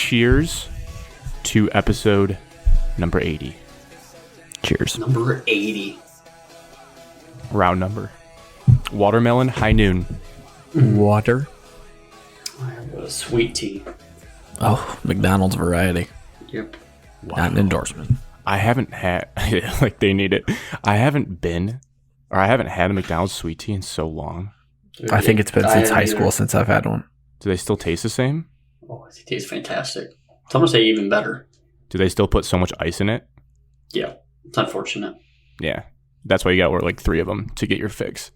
cheers to episode number 80. Cheers. Number 80. Round number. Watermelon high noon. Water. I have a sweet tea. Oh, McDonald's variety. Yep. Wow. Not an endorsement. I haven't had, like they need it. I haven't had a McDonald's sweet tea in so long. Dude, I think it's been since high either. school since I've had one. Do they still taste the same? Oh, it tastes fantastic. Some would say even better. Do they still put so much ice in it? Yeah. It's unfortunate. Yeah. That's why you got to order like 3 of them to get your fix.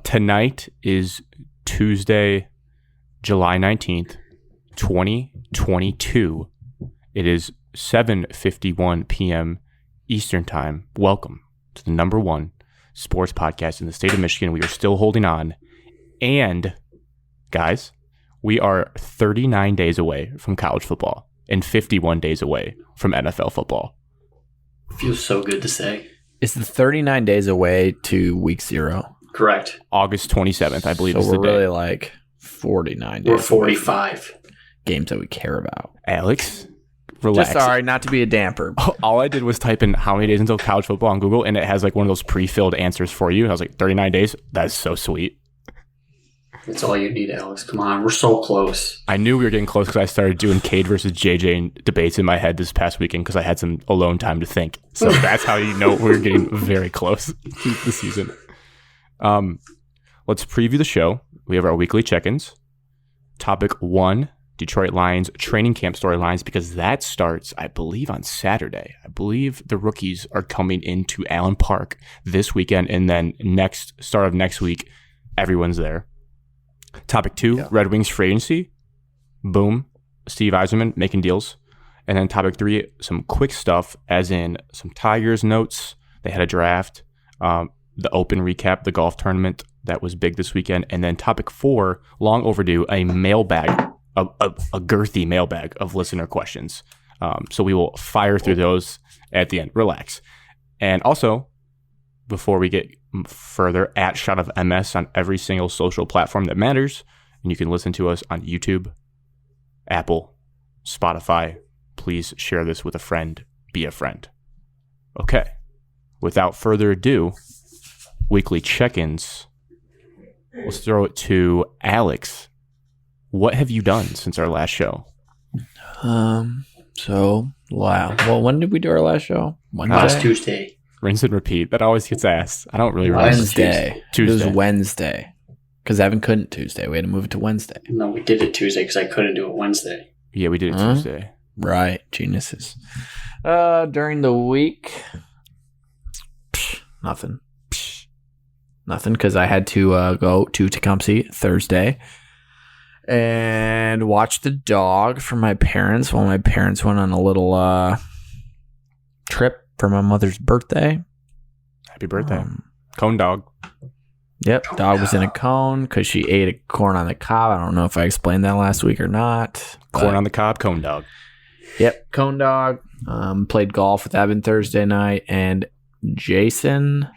Tonight is Tuesday, July 19th, 2022. It is 7:51 p.m. Eastern Time. Welcome to the number 1 sports podcast in the state of Michigan. We are still holding on. And, guys, we are 39 days away from college football and 51 days away from NFL football. Feels so good to say. Is the 39 days away to week 0? Correct. August 27th, I believe, So is the we're day. really like 49 days. We're 45. Games that we care about. Alex, relax. Just sorry, not to be a damper. All I did was type in how many days until college football on Google, and it has like one of those pre-filled answers for you. I was like, 39 days? That's so sweet. That's all you need, Alex. Come on. We're so close. I knew we were getting close because I started doing Cade versus JJ debates in my head this past weekend because I had some alone time to think. So that's how you know we're getting very close to the season. Let's preview the show. We have our weekly check-ins. Topic 1, Detroit Lions training camp storylines, because that starts, I believe, on Saturday. I believe the rookies are coming into Allen Park this weekend, and then start of next week, everyone's there. Topic 2, Red Wings free agency. Boom. Steve Yzerman making deals. And then topic 3, some quick stuff, as in some Tigers notes. They had a draft. The Open recap, the golf tournament that was big this weekend. And then topic 4, long overdue, a mailbag, a girthy mailbag of listener questions. So we will fire through those at the end. Relax. And also, before we get further, at Shot of MS on every single social platform that matters. And you can listen to us on YouTube, Apple, Spotify. Please share this with a friend. Be a friend. Okay. Without further ado, weekly check-ins. Let's throw it to Alex. What have you done since our last show? Wow. Well, when did we do our last show? Wednesday? Last Tuesday. Rinse and repeat. That always gets asked. I don't really remember. Wednesday. Tuesday. It was Wednesday. Because Evan couldn't Tuesday. We had to move it to Wednesday. No, we did it Tuesday because I couldn't do it Wednesday. Yeah, we did it Tuesday. Right. Geniuses. During the week, nothing. Nothing, because I had to go to Tecumseh Thursday and watch the dog for my parents while my parents went on a little trip for my mother's birthday. Happy birthday. Cone dog. Yep, dog was in a cone because she ate a corn on the cob. I don't know if I explained that last week or not. Corn on the cob, cone dog. Yep, cone dog. Played golf with Evan Thursday night, and Jason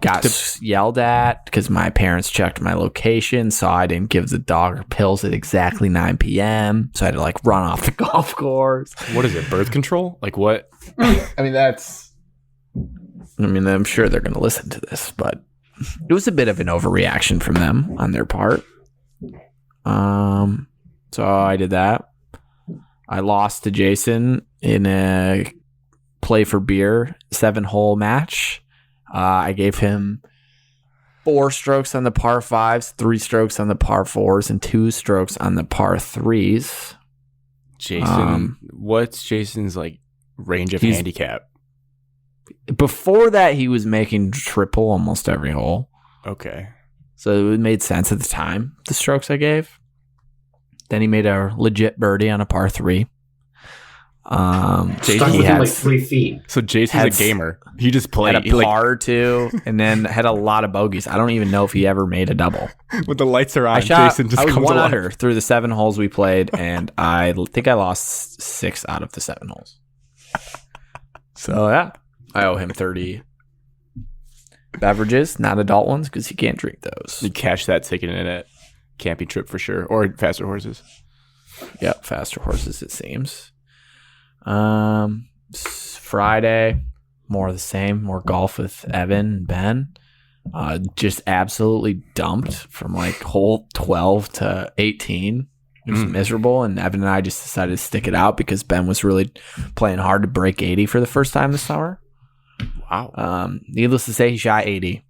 got yelled at because my parents checked my location, so I didn't give the dog her pills at exactly 9 p.m. So I had to like run off the golf course. What is it? Birth control? Like what? I'm sure they're going to listen to this, but it was a bit of an overreaction from them on their part. So I did that. I lost to Jason in a play for beer 7-hole match. I gave him 4 strokes on the par 5s, 3 strokes on the par 4s, and 2 strokes on the par 3s. Jason, what's Jason's like range of handicap? Before that, he was making triple almost every hole. Okay. So it made sense at the time, the strokes I gave. Then he made a legit birdie on a par 3. Stuck within like 3 feet. So Jason's a gamer. He just played. Had a par 2, and then had a lot of bogeys. I don't even know if he ever made a double. When the lights are on, Jason just I was comes 1 alive. under through the 7 holes we played, and I think I lost 6 out of the 7 holes. So, yeah. I owe him 30 beverages, not adult ones, because he can't drink those. You cash that ticket in it. camping trip for sure, or faster horses. Yep, faster horses, it seems. Friday, more of the same. More golf with Evan and Ben. Just absolutely dumped from like hole 12 to 18. It was miserable, and Evan and I just decided to stick it out because Ben was really playing hard to break 80 for the first time this summer. Wow. Needless to say, he shot 80.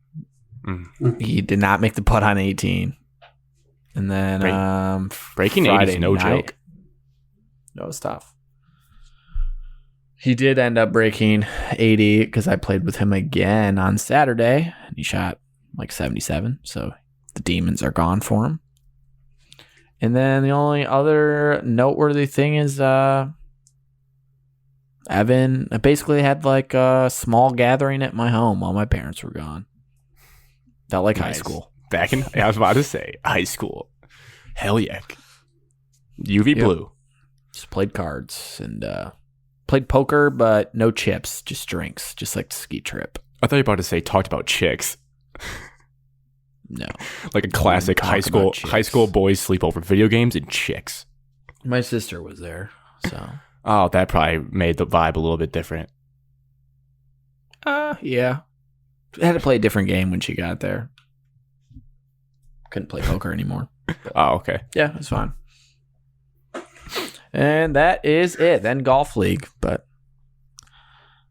He did not make the putt on 18. And then breaking Friday 80 is no night, joke. No, it's tough. He did end up breaking 80 because I played with him again on Saturday, and he shot like 77. So the demons are gone for him. And then the only other noteworthy thing is Evan basically had like a small gathering at my home while my parents were gone. Felt like high school. I was about to say high school. Hell yeah. UV blue. Just played cards and played poker, but no chips, just drinks, just like the ski trip. I thought you were about to say talked about chicks. No. Like a classic high school boys sleepover, video games and chicks. My sister was there, so. Oh, that probably made the vibe a little bit different. Yeah. I had to play a different game when she got there. Couldn't play poker anymore. Oh, okay. Yeah, it's fine. And that is it. Then golf league. But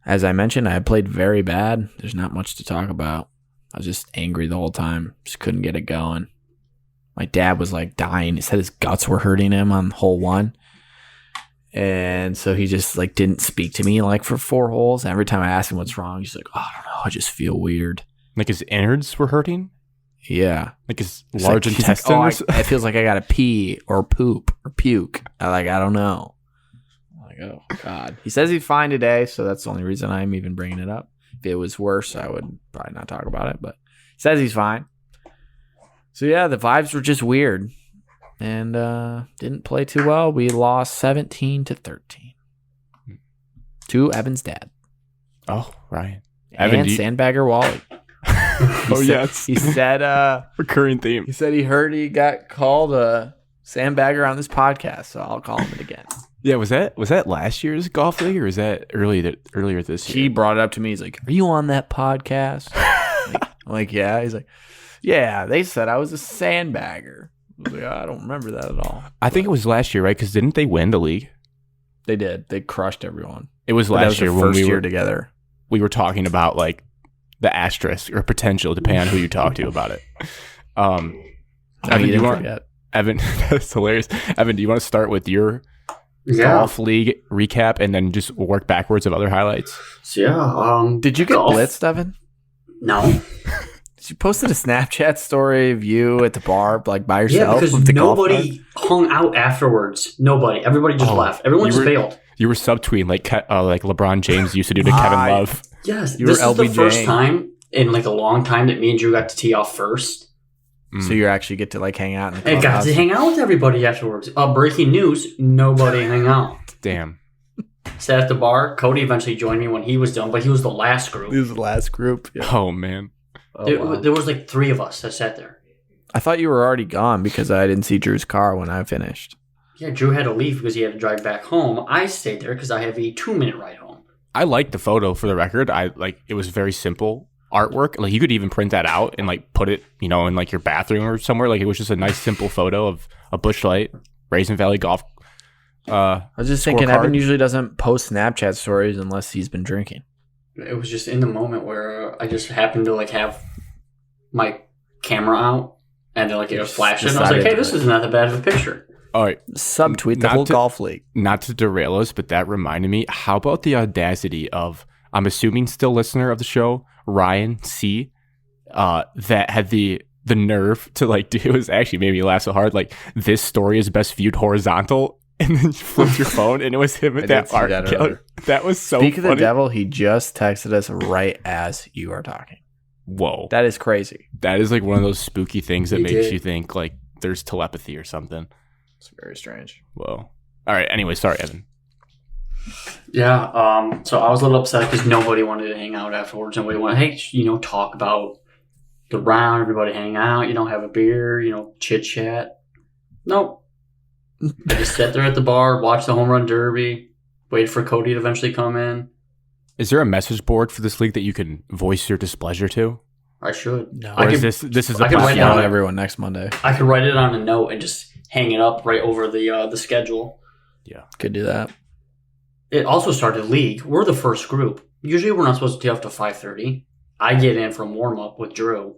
as I mentioned, I played very bad. There's not much to talk about. I was just angry the whole time. Just couldn't get it going. My dad was like dying. He said his guts were hurting him on hole 1. And so he just like didn't speak to me like for 4 holes. Every time I asked him what's wrong, he's like, oh, I don't know. I just feel weird. Like his innards were hurting? Yeah. Like his large intestine? Like, it feels like I got to pee or poop or puke. I don't know. I'm like, oh, God. He says he's fine today, so that's the only reason I'm even bringing it up. If it was worse, I would probably not talk about it, but he says he's fine. So, yeah, the vibes were just weird and didn't play too well. We lost 17-13 to Evan's dad. Oh, Ryan. Evan, and Sandbagger Wally. Yes. He said recurring theme. He said he heard he got called a sandbagger on this podcast, so I'll call him it again. Yeah, was that last year's golf league or was that earlier this year? He brought it up to me. He's like, "Are you on that podcast?" I'm like, "Yeah." He's like, "Yeah, they said I was a sandbagger." I was like, I don't remember that at all. I think it was last year, right? Because didn't they win the league? They did. They crushed everyone. It was last year when we were together. We were talking about like the asterisk or potential, depending on who you talk to about it. Evan, do you want? Evan, that's hilarious. Evan, do you want to start with your golf league recap and then just work backwards of other highlights? Yeah. Did you get blitzed, Evan? No. You posted a Snapchat story of you at the bar, like by yourself. Yeah, because nobody hung out afterwards. Nobody. Everybody just left. Everyone just bailed. You were subtweeting like LeBron James used to do to Kevin Love. Yes, this is the first time in like a long time that me and Drew got to tee off first. So you actually get to like hang out. In the I got to hang out with everybody afterwards. Breaking news: nobody hang out. Damn. Sat at the bar. Cody eventually joined me when he was done, but he was the last group. He was the last group. Yeah. Oh man. There was like 3 of us that sat there. I thought you were already gone because I didn't see Drew's car when I finished. Yeah, Drew had to leave because he had to drive back home. I stayed there because I have a 2-minute ride home. I liked the photo for the record. It was very simple artwork. Like you could even print that out and like put it, in like your bathroom or somewhere. Like it was just a nice simple photo of a Busch Light, Raisin Valley Golf. I was just thinking, Evan usually doesn't post Snapchat stories unless he's been drinking. It was just in the moment where I just happened to like have my camera out and then like it was flashing. I was like, hey, this is not that bad of a picture. All right. Subtweet the whole golf league. Not to derail us, but that reminded me, how about the audacity of, I'm assuming still listener of the show, Ryan C, that had the nerve to like do, it was actually made me laugh so hard, like, this story is best viewed horizontal. And then you flipped your phone, and it was him at that art gallery. That was so funny. Speak of the devil, he just texted us right as you are talking. Whoa. That is crazy. That is like one of those spooky things that makes you think like there's telepathy or something. It's very strange. Whoa. All right. Anyway, sorry, Evan. Yeah. So I was a little upset because nobody wanted to hang out afterwards. Nobody wanted, hey, talk about the round. Everybody hang out. Have a beer. Chit chat. Nope. I just sat there at the bar, watched the home run derby, waited for Cody to eventually come in. Is there a message board for this league that you can voice your displeasure to? I should. No. Or is this a I could write Yell down at everyone next Monday. I could write it on a note and just hang it up right over the schedule. Yeah. Could do that. It also started league. We're the first group. Usually we're not supposed to tee off till 5:30. I get in from warm up with Drew,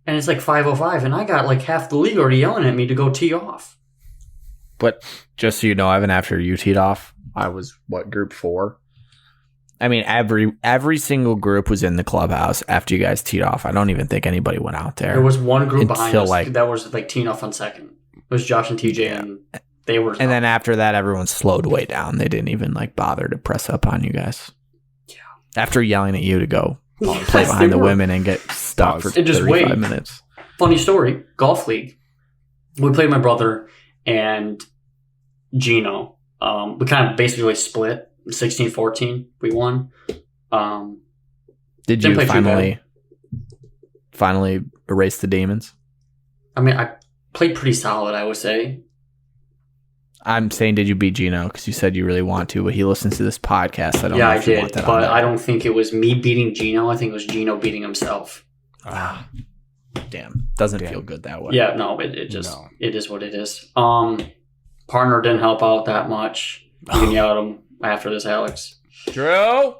and it's like 5:05, and I got like half the league already yelling at me to go tee off. But just so you know, Evan, after you teed off, I was group 4. I mean, every single group was in the clubhouse after you guys teed off. I don't even think anybody went out there. There was one group behind us like, that was like teeing off on second. It was Josh and TJ, and they were. And then after that, everyone slowed way down. They didn't even like bother to press up on you guys. Yeah. After yelling at you to go play behind the women and get stuck for 35 minutes. Funny story, golf league. We played my brother and Gino. We kind of basically split 16-14. We won. Did you finally erase the demons? I mean, I played pretty solid, I would say. I'm saying, did you beat Gino? Because you said you really want to, but he listens to this podcast. I don't know if I you did, want that but I don't think it was me beating Gino. I think it was Gino beating himself. Damn. Doesn't feel good that way. Yeah, no, it is what it is. Partner didn't help out that much. You can yell at him after this, Alex. Drew?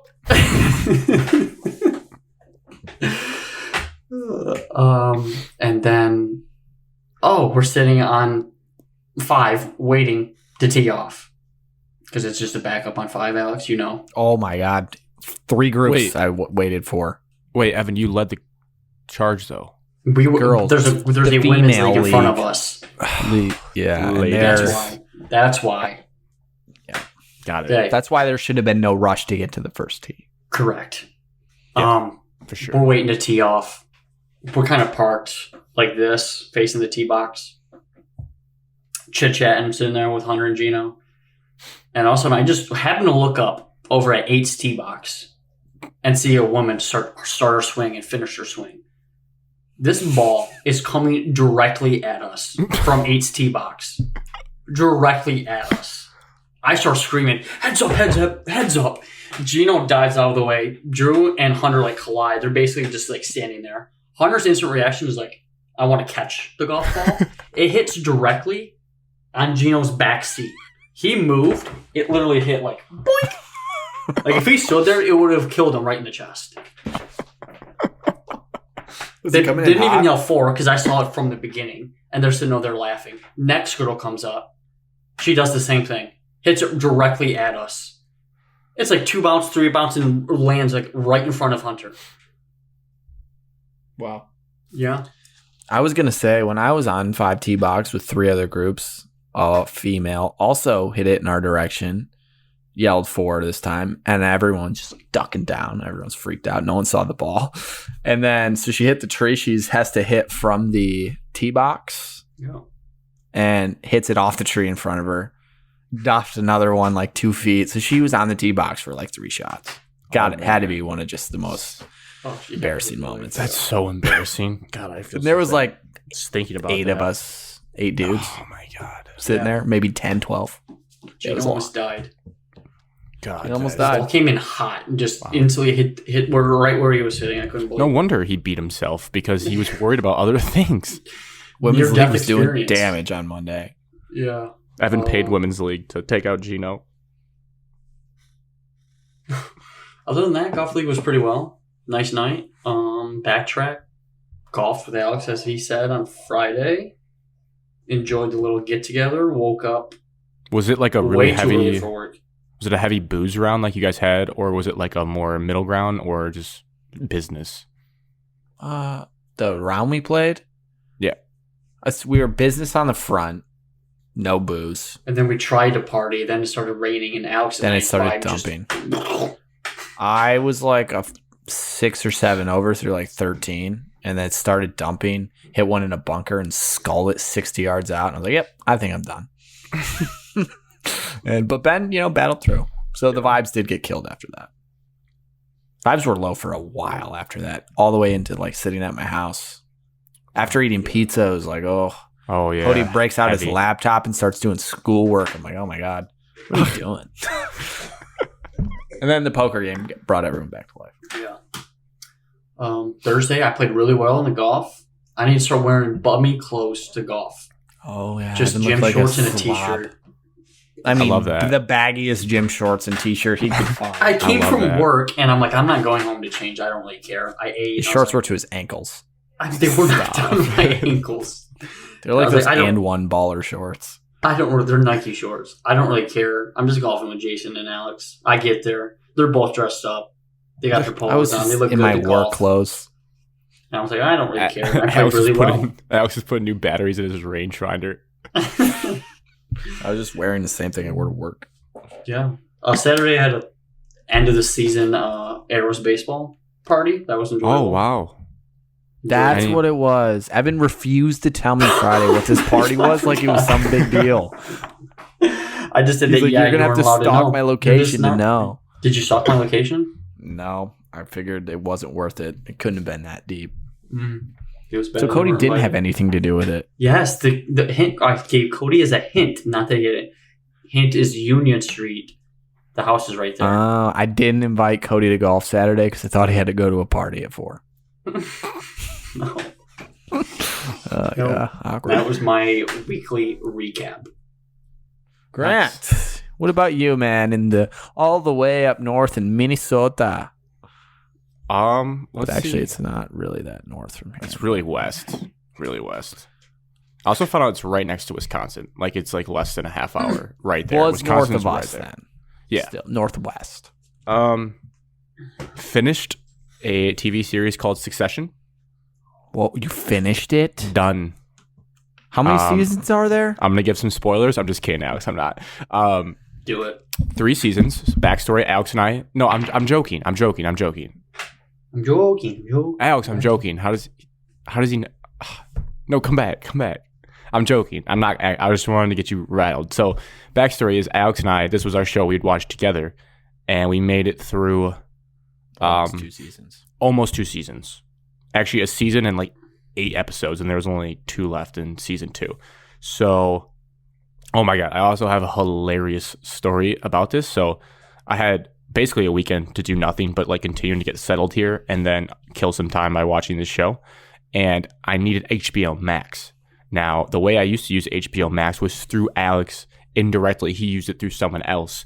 And then, we're sitting on 5 waiting to tee off because it's just a backup on 5, Alex, you know. Oh my God. 3 groups I waited for. Wait, Evan, you led the charge though. We were Girls. There's a women's league in front of us. That's why. Yeah. Got it. Okay. That's why there should have been no rush to get to the first tee. Correct. Yeah, for sure. We're waiting to tee off. We're kind of parked like this, facing the tee box. Chit-chatting, sitting there with Hunter and Gino. And all of a sudden, I just happened to look up over at 8's tee box and see a woman start her swing and finish her swing. This ball is coming directly at us from 8's tee box. Directly at us. I start screaming, heads up, heads up, heads up. Gino dives out of the way. Drew and Hunter like collide. They're basically just like standing there. Hunter's instant reaction is like, I want to catch the golf ball. It hits directly on Gino's back seat. He moved. It literally hit like, boink. Like if he stood there, it would have killed him right in the chest. They didn't even yell 4 because I saw it from the beginning. And they're sitting over there laughing. Next girl comes up. She does the same thing. Hits it directly at us. It's like 2 bounce, 3 bounce, and lands like right in front of Hunter. Wow. Yeah. I was going to say, when I was on 5 tee box with 3 other groups, female, also hit it in our direction, yelled 4 this time, and everyone's just like ducking down. Everyone's freaked out. No one saw the ball. And then, so she hit the tree. She has to hit from the tee box and hits it off the tree in front of her. Duffed another one like 2 feet. So she was on the tee box for like 3 shots. Had to be one of just the most embarrassing moments. That's so embarrassing. God, I feel there was like just thinking about 8 that. of us, 8 dudes. Oh my God. Sitting there, maybe 10, 12. Gino almost died. God, He almost The died. ball came in hot and just instantly hit right where he was sitting. I couldn't believe No it. wonder he beat himself because he was worried about other things. Women's League Near-death was doing experience. damage on Monday. Yeah. Evan paid Women's League to take out Gino. Other than that, golf league was pretty well. Nice night. Backtrack. Golfed with Alex, as he said, on Friday. Enjoyed the little get-together. Woke up Was it like a really way too early heavy... for work. Was it a heavy booze round like you guys had, or was it like a more middle ground, or just business? The round we played? Yeah. We were business on the front. No booze. And then we tried to party. Then it started raining, and Alex and Then I it started just- dumping. I was like a 6 or 7 over through like 13, and then it started dumping. Hit one in a bunker and sculled it 60 yards out. And I was like, "Yep, I think I'm done." But Ben, battled through. So the vibes did get killed after that. Vibes were low for a while after that, all the way into like sitting at my house. After eating pizza, it was like, oh, Oh, yeah. Cody breaks out his Heavy. laptop and starts doing schoolwork. I'm like, oh my God, what are you doing? And then the poker game brought everyone back to life. Yeah. Thursday, I played really well in the golf. I need to start wearing bummy clothes to golf. Oh, yeah. Just Evan gym looked like shorts and a slob. t-shirt. I mean, love that. the baggiest gym shorts and t-shirt he could find. I came love from that. work, and I'm like, I'm not going home to change. I don't really care. I ate. His I was shorts like, were to his ankles. They were not down to my ankles. They're like I was those like, I don't- and one baller shorts. They're Nike shorts. I don't really care. I'm just golfing with Jason and Alex. I get there. They're both dressed up. They got their I was polos on. They look in good my to work golf. clothes. And I was like, I don't really care. I played Alex really is well. Alex is putting new batteries in his rangefinder. I was just wearing the same thing I wore to work. Yeah. Saturday I had a end of the season Arrows baseball party. That was enjoyable. Oh, wow. That's Right. what it was. Evan refused to tell me Friday what this party was, like it was some big deal. I just said He's that. like, Yeah, you're gonna have to weren't allowed know. stalk my You're just location to not- know. Did you stalk my location? No, I figured it wasn't worth it. It couldn't have been that deep. It was better So than Cody we're didn't have invited. anything to do with it. Yes, the hint I gave Cody as a hint, not to get it. Hint is Union Street. The house is right there. I didn't invite Cody to golf Saturday because I thought he had to go to a party at 4. No, No. Yeah, awkward. that was my weekly recap. Grant, what about you, man? All the way up north in Minnesota. Let's But actually, see. it's not really that north from here. It's really west. Really west. I also found out it's right next to Wisconsin. Like, it's like less than a half hour right there. Well, it's north Wisconsin's of right us there. then. Yeah. Still, northwest. Finished a TV series called Succession. Well, you finished it? Done. How many seasons are there? I'm gonna give some spoilers. I'm just kidding, Alex. I'm not. Do it. 3 seasons. Backstory. Alex and I. No, I'm joking. I'm joking. I'm joking. Alex, I'm joking. How does he? No, come back. I'm joking. I'm not. I just wanted to get you rattled. So, backstory is Alex and I. This was our show we'd watched together, and we made it through Almost 2 seasons. almost 2 seasons. Actually, a season and like 8 episodes, and there was only 2 left in season 2. So, oh my god! I also have a hilarious story about this. So, I had basically a weekend to do nothing but like continuing to get settled here, and then kill some time by watching this show. And I needed HBO Max. Now, the way I used to use HBO Max was through Alex. Indirectly, he used it through someone else.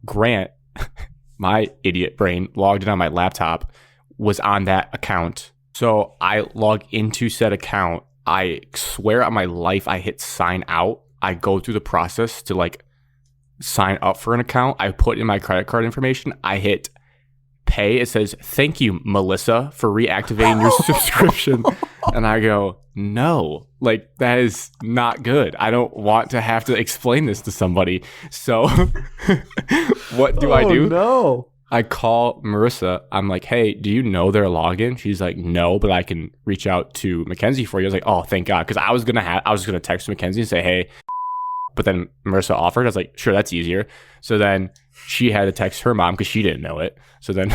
Grant, my idiot brain, logged in on my laptop, was on that account. So I log into said account. I swear on my life I hit sign out. I go through the process to like sign up for an account. I put in my credit card information. I hit pay. It says, "Thank you, Melissa, for reactivating your subscription." And I go, no, like that is not good. I don't want to have to explain this to somebody. So what do I do? No. I call Marissa. I'm like, hey, do you know their login? She's like, no, but I can reach out to Mackenzie for you. I was like, oh, thank God. Because I was gonna text Mackenzie and say, hey, but then Marissa offered. I was like, sure, that's easier. So then she had to text her mom because she didn't know it. So then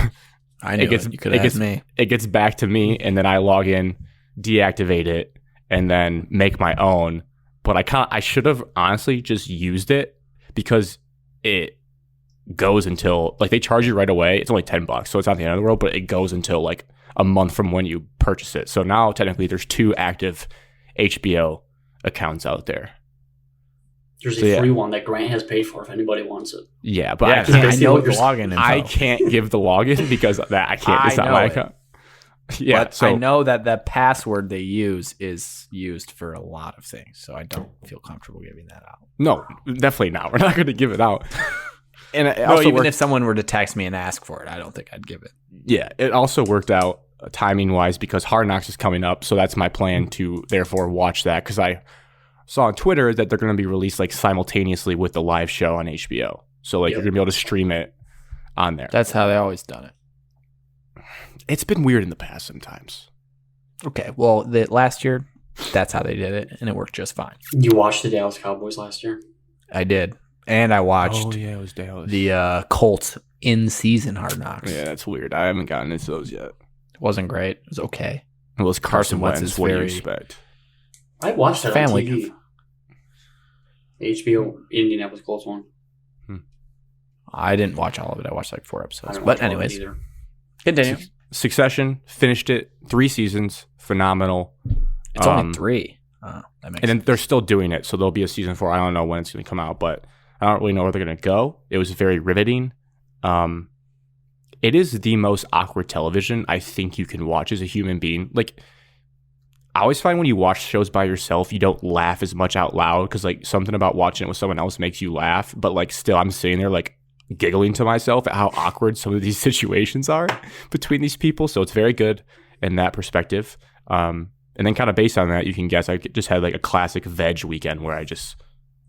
I knew it. You could have asked me. it gets back to me, and then I log in, deactivate it, and then make my own. But I should have honestly just used it because it goes until like they charge you right away. It's only $10, so it's not the end of the world, but it goes until like a month from when you purchase it. So now technically there's 2 active HBO accounts out there. There's So, a yeah. free one that Grant has paid for if anybody wants it. Yeah, but Yeah, I can't. I know what the you're- login info. I can't give the login because of that I can't. It's I not my know it. account. Yeah, But so I know that the password they use is used for a lot of things, so I don't feel comfortable giving that out. no, definitely not. We're not going to give it out. And it No, also even worked, if someone were to text me and ask for it, I don't think I'd give it. yeah, it also worked out timing wise because Hard Knocks is coming up, so that's my plan to therefore watch that because I saw on Twitter that they're going to be released like simultaneously with the live show on HBO. So like Yep. you're going to be able to stream it on there. That's how they always done it. It's been weird in the past sometimes. Okay, well, last year, that's how they did it, and it worked just fine. You watched the Dallas Cowboys last year? I did, and I watched Oh yeah, it was Dallas. the Colts in-season Hard Knocks. Yeah, that's weird. I haven't gotten into those yet. It wasn't great. It was okay. It was Carson Carson Wentz Wentz. is What do you very- expect? I watched that Family. on TV. HBO Indianapolis Colts one. I didn't watch all of it. I watched like 4 I episodes. didn't But watch all of it anyways, either. continue. Succession, finished it, 3 seasons, phenomenal. It's only 3. That makes And then sense. they're still doing it, so there'll be a season 4. I don't know when it's going to come out, but I don't really know where they're going to go. It was very riveting. It is the most awkward television I think you can watch as a human being. Like, I always find when you watch shows by yourself, you don't laugh as much out loud because like something about watching it with someone else makes you laugh. But like still, I'm sitting there like giggling to myself at how awkward some of these situations are between these people. So it's very good in that perspective. And then kind of based on that, you can guess I just had like a classic veg weekend where I just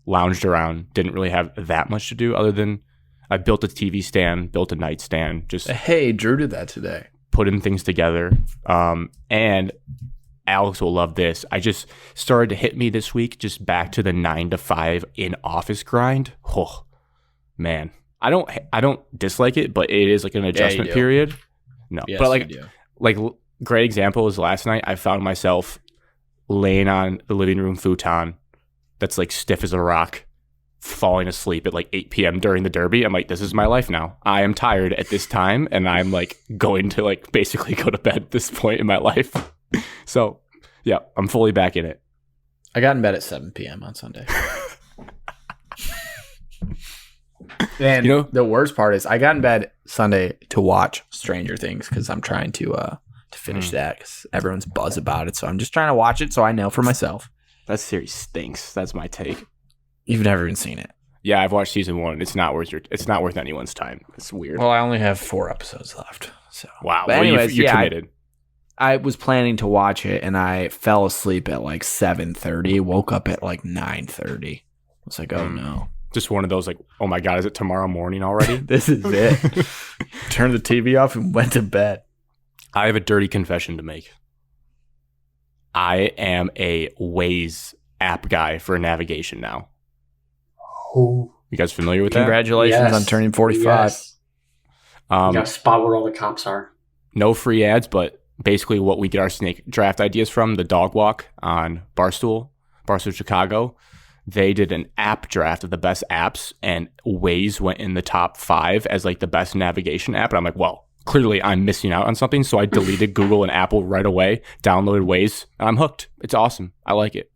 lounged around, didn't really have that much to do other than I built a TV stand, built a nightstand, just Hey, Drew did that today. putting things together. And Alex will love this. I just started to hit me this week, just back to the 9 to 5 in office grind. Oh, man. I don't dislike it, but it is like an adjustment do. period. No, Yes, but you do. like great example is last night I found myself laying on the living room futon that's like stiff as a rock, falling asleep at like 8 p.m. during the Derby. I'm like, this is my life now. I am tired at this time, and I'm like going to like basically go to bed at this point in my life. So, yeah, I'm fully back in it. I got in bed at 7 p.m. on Sunday. And You know- the worst part is I got in bed Sunday to watch Stranger Things because I'm trying to finish that because everyone's buzz about it. So I'm just trying to watch it so I know for myself. That series stinks. That's my take. You've never even seen it. Yeah, I've watched season 1. It's not worth anyone's time. It's weird. Well, I only have 4 episodes left. So Wow. But Well, anyways, you're yeah, committed. I was planning to watch it and I fell asleep at like 7:30. Woke up at like 9:30. I was like, oh no. Just one of those like, oh my God, is it tomorrow morning already? This is it. Turned the TV off and went to bed. I have a dirty confession to make. I am a Waze app guy for navigation now. Oh, You guys familiar with that? Congratulations yes. on turning 45. Yes. You got to spot where all the cops are. No free ads, but basically what we get our snake draft ideas from, the dog walk on Barstool Chicago. They did an app draft of the best apps, and Waze went in the top 5 as like the best navigation app. And I'm like, well, clearly I'm missing out on something. So I deleted Google and Apple right away, downloaded Waze, and I'm hooked. It's awesome. I like it.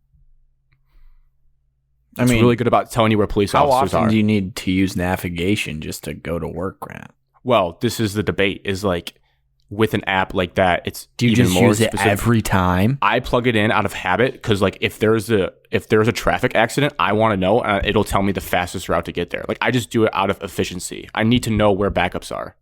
It's really good about telling you where police how officers often are. do you need to use navigation just to go to work, Grant? Well, this is the debate, is like with an app like that, it's Do you even just more use it specific. every time? I plug it in out of habit because like if there's a traffic accident, I want to know, and it'll tell me the fastest route to get there. Like I just do it out of efficiency. I need to know where backups are.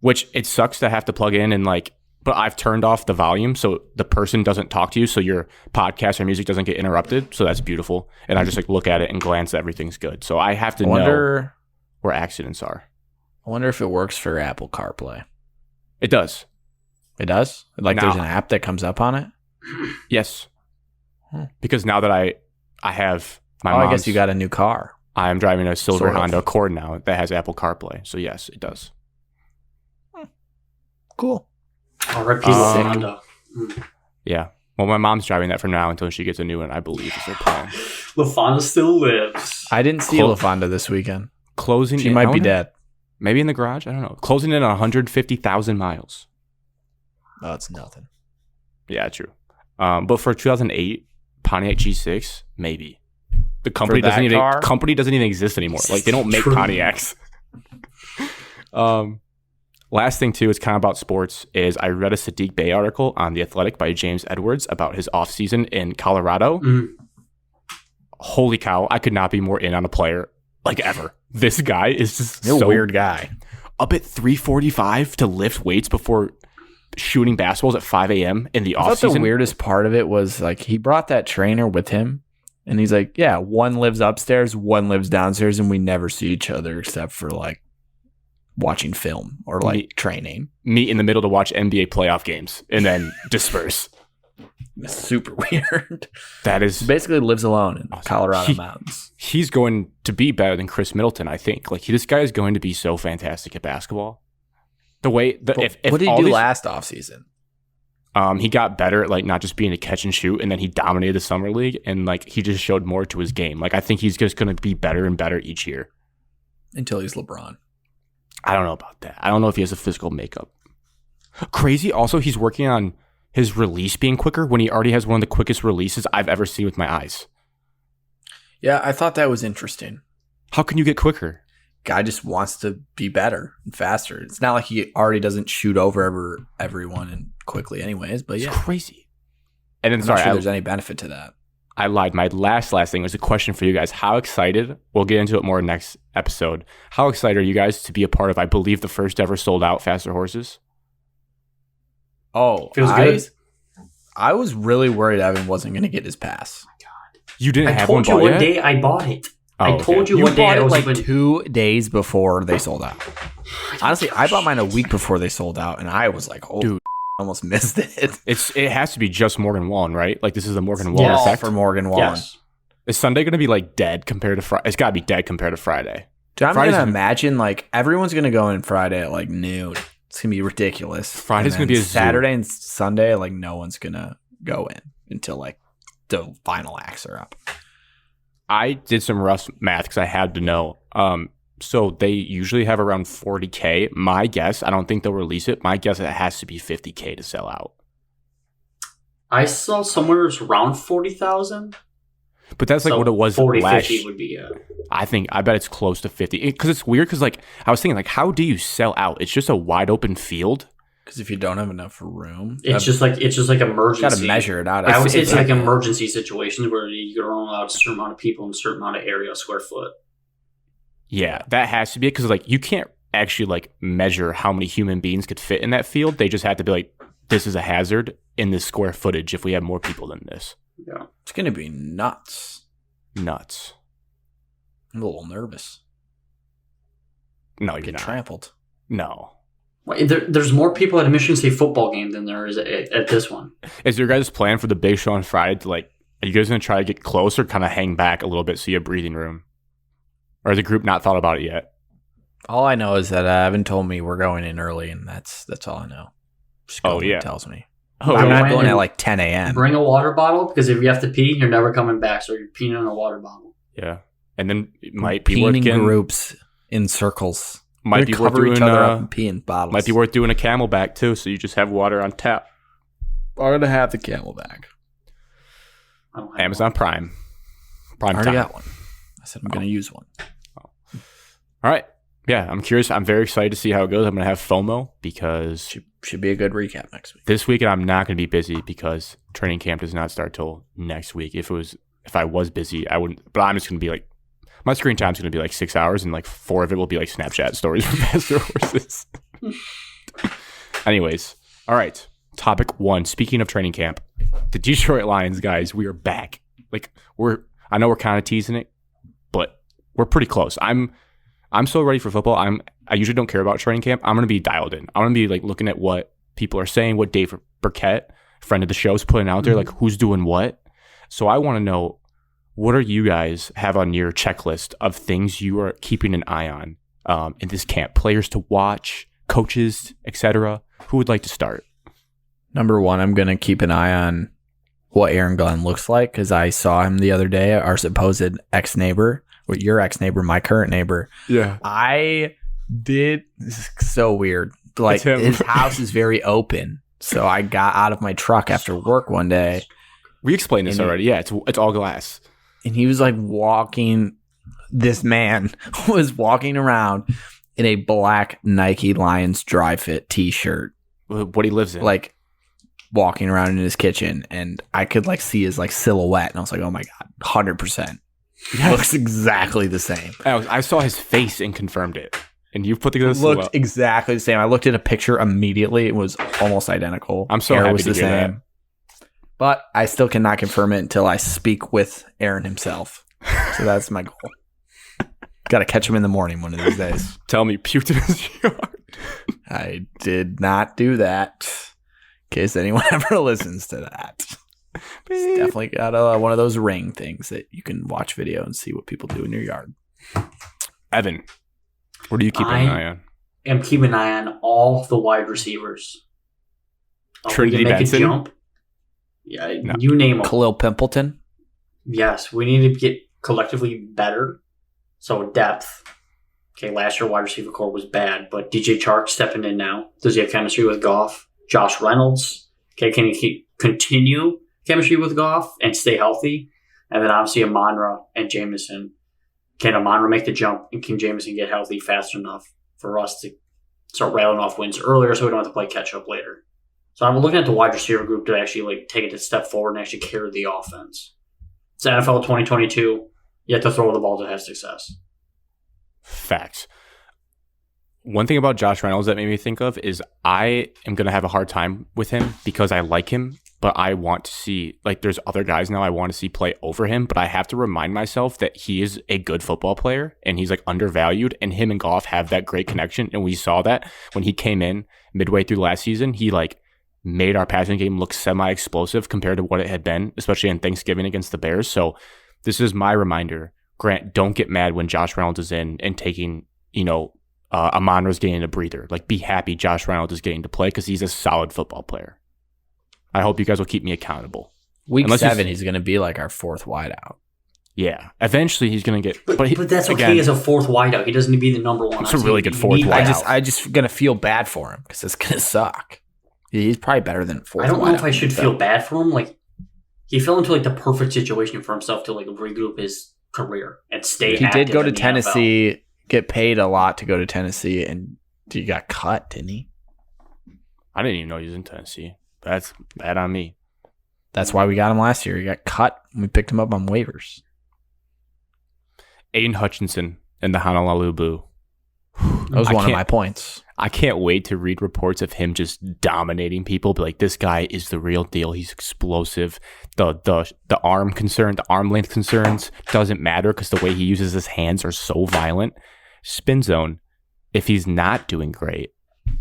Which it sucks to have to plug in and like, but I've turned off the volume so the person doesn't talk to you, so your podcast or music doesn't get interrupted. So that's beautiful. And I just like look at it and glance that everything's good. So I have to know where accidents are. I wonder if it works for Apple CarPlay. It does. It does? Like Now- there's an app that comes up on it? Yes. Because now that I have my I mom's, guess you got a new car. I am driving a silver Sort of. Honda Accord now that has Apple CarPlay. So yes, it does. Cool. R.I.P. Sick. Honda. Yeah. Well, my mom's driving that for now until she gets a new one, I believe, is their plan. LaFonda still lives. I didn't see Cool. LaFonda this weekend. Closing She in- I might be wonder- dead. Maybe in the garage. I don't know. Closing in on 150,000 miles. Oh, it's nothing. Yeah, true. But for 2008 Pontiac G6, maybe the company that doesn't car? even exist anymore. Like they don't make True. Pontiacs. Last thing too, it's kind of about sports. Is I read a Sadiq Bey article on The Athletic by James Edwards about his offseason in Colorado. Mm. Holy cow! I could not be more in on a player like ever. This guy is just You're so a weird guy. up at 3:45 to lift weights before shooting basketballs at 5 a.m. in the I thought the offseason. weirdest part of it was like he brought that trainer with him and he's like, yeah, one lives upstairs, one lives downstairs, and we never see each other except for like watching film or like training. Meet in the middle to watch NBA playoff games and then disperse. It's super weird. That is He basically lives alone in Awesome. Colorado He- mountains. He's going to be better than Chris Middleton, I think. Like this guy is going to be so fantastic at basketball. The way But if what did he all do these- last offseason? He got better at like not just being a catch and shoot, and then he dominated the summer league, and like he just showed more to his game. Like I think he's just going to be better and better each year until he's LeBron. I don't know about that. I don't know if he has a physical makeup. Crazy. Also, he's working on his release being quicker when he already has one of the quickest releases I've ever seen with my eyes. Yeah, I thought that was interesting. How can you get quicker? Guy just wants to be better and faster. It's not like he already doesn't shoot over everyone and quickly anyways, but yeah. It's crazy. And then, I'm not sure there's any benefit to that. I lied. My last thing was a question for you guys. How excited, we'll get into it more next episode. How excited are you guys to be a part of, I believe, the first ever sold out Faster Horses? Oh, feels good. I was really worried Evan wasn't going to get his pass. You didn't have one bought yet? I told you what yet? day I bought it. Oh, I told you You what day bought I it was like even... 2 days before they sold out. Honestly, I bought mine a week before they sold out, and I was like, oh, Dude. almost missed it. It has to be just Morgan Wallen, right? Like this is the Morgan Wallen Yes. effect. For Morgan Wallen. Yes. Is Sunday going to be like dead compared to Friday? It's got to be dead compared to Friday. Dude, I'm Friday's going to gonna- imagine like everyone's going to go in Friday at like noon. It's going to be ridiculous. Friday's And then gonna be a zoo. Saturday and Sunday, like no one's going to go in until like the final acts are up. I did some rough math because I had to know. So they usually have around 40K. My guess, I don't think they'll release it. My guess, it has to be 50K to sell out. I saw somewhere around 40,000. But that's like So what it was 40, last. 50 would be, I bet it's close to 50. Because it's weird because like I was thinking like how do you sell out? It's just a wide open field. Because if you don't have enough room, it's just like emergency. got to measure it out. I would say it's like Yeah. emergency situations where you're only allowed a certain amount of people in a certain amount of area, square foot. Yeah, that has to be it because like you can't actually like measure how many human beings could fit in that field. They just have to be like, this is a hazard in this square footage if we have more people than this. Yeah. It's going to be nuts. Nuts. I'm a little nervous. No, you're Get not. trampled. No. There's more people at a Michigan State football game than there is at this one. Is your guys' plan for the big show on Friday to like, are you guys going to try to get close or kind of hang back a little bit so you have breathing room? Or has the group not thought about it yet? All I know is that Evan told me we're going in early, and that's all I know. Just go Oh, when yeah. He tells me. Oh, I'm yeah. not going at like 10 a.m. Bring a water bottle because if you have to pee, you're never coming back. So you're peeing in a water bottle. Yeah. And then it might be worth Peeing in getting, groups in circles. might be worth cover each doing other up and pee in bottles. might be worth doing a Camelback too, so you just have water on tap. I'm gonna have the Camelback. I don't have Amazon one. Prime. I Prime already time. got one. I said I'm gonna use one. All right. Yeah, I'm curious. I'm very excited to see how it goes. I'm going to have FOMO because Should be a good recap next week. this weekend I'm not going to be busy because training camp does not start till next week. If I was busy, I wouldn't. But I'm just going to be like, my screen time's going to be like 6 hours, and like 4 of it will be like Snapchat stories from Faster Horses. Anyways, all right. Topic 1. Speaking of training camp, the Detroit Lions, guys, we are back. Like I know we're kind of teasing it, but we're pretty close. I'm so ready for football. I usually don't care about training camp. I'm going to be dialed in. I'm going to be like looking at what people are saying, what Dave Burkett, friend of the show, is putting out there, like who's doing what. So I want to know, what are you guys have on your checklist of things you are keeping an eye on in this camp? Players to watch, coaches, etc. Who would like to start? Number 1, I'm gonna keep an eye on what Aaron Glenn looks like because I saw him the other day. Our supposed ex-neighbor, or your ex-neighbor, my current neighbor. Yeah. I did. This is so weird. Like It's him. his house is very open, so I got out of my truck after work one day, We explained this And- already. Yeah, it's all glass. and he was like walking. This man was walking around in a black Nike Lions Dry Fit T-shirt, What he lives in. like walking around in his kitchen, and I could like see his like silhouette, and I was like, "Oh my god, 100%! Looks exactly the same." I saw his face and confirmed it. And you put together It this looked exactly the same. I looked at a picture immediately; it was almost identical. I'm so Hair happy was to the hear that. same. But I still cannot confirm it until I speak with Aaron himself. So that's my goal. Got to catch him in the morning one of these days. Tell me, puked in his yard. I did not do that. In case anyone ever listens to that. It's definitely got one of those ring things that you can watch video and see what people do in your yard. Evan, what are you keeping an eye on? I'm keeping an eye on all the wide receivers. Trinity we can make Benson? a jump. Yeah, No. you name them. Khalil Pimpleton. Yes, we need to get collectively better. So depth. Okay, last year wide receiver core was bad, but DJ Chark stepping in now. Does he have chemistry with Goff? Josh Reynolds. Okay, can he continue chemistry with Goff and stay healthy? And then obviously Amonra and Jameson. Can Amonra make the jump, and can Jameson get healthy fast enough for us to start rattling off wins earlier so we don't have to play catch up later? So I'm looking at the wide receiver group to actually take it a step forward and actually carry the offense. It's NFL 2022. You have to throw the ball to have success. Facts. One thing about Josh Reynolds that made me think of is I am going to have a hard time with him because I like him, but I want to see, like, there's other guys now I want to see play over him, but I have to remind myself that he is a good football player and he's, like, undervalued, and him and Goff have that great connection, and we saw that when he came in midway through last season. He, like, made our passing game look semi-explosive compared to what it had been, especially in Thanksgiving against the Bears. So this is my reminder. Grant, don't get mad when Josh Reynolds is in and taking, Amonra's getting a breather. Like, be happy Josh Reynolds is getting to play because he's a solid football player. I hope you guys will keep me accountable. Week 7, he's going to be like our fourth wideout. Yeah. Eventually, he's going to get... But that's okay again, as a fourth wideout. He doesn't need to be the number one. It's a really good fourth wideout. I just going to feel bad for him because it's going to suck. He's probably better than fourth wideout. I don't know if I should feel bad for him. Like, he fell into, like, the perfect situation for himself to, like, regroup his career and stay active. He did go to in the Tennessee, NFL. get paid a lot to go to Tennessee, and he got cut, didn't he? I didn't even know he was in Tennessee. That's bad on me. That's why we got him last year. He got cut, and we picked him up on waivers. Aiden Hutchinson and the Honolulu Blue. That was one of my points. I can't wait to read reports of him just dominating people. Be like, this guy is the real deal. He's explosive. The arm length concerns doesn't matter because the way he uses his hands are so violent. Spin zone, if he's not doing great,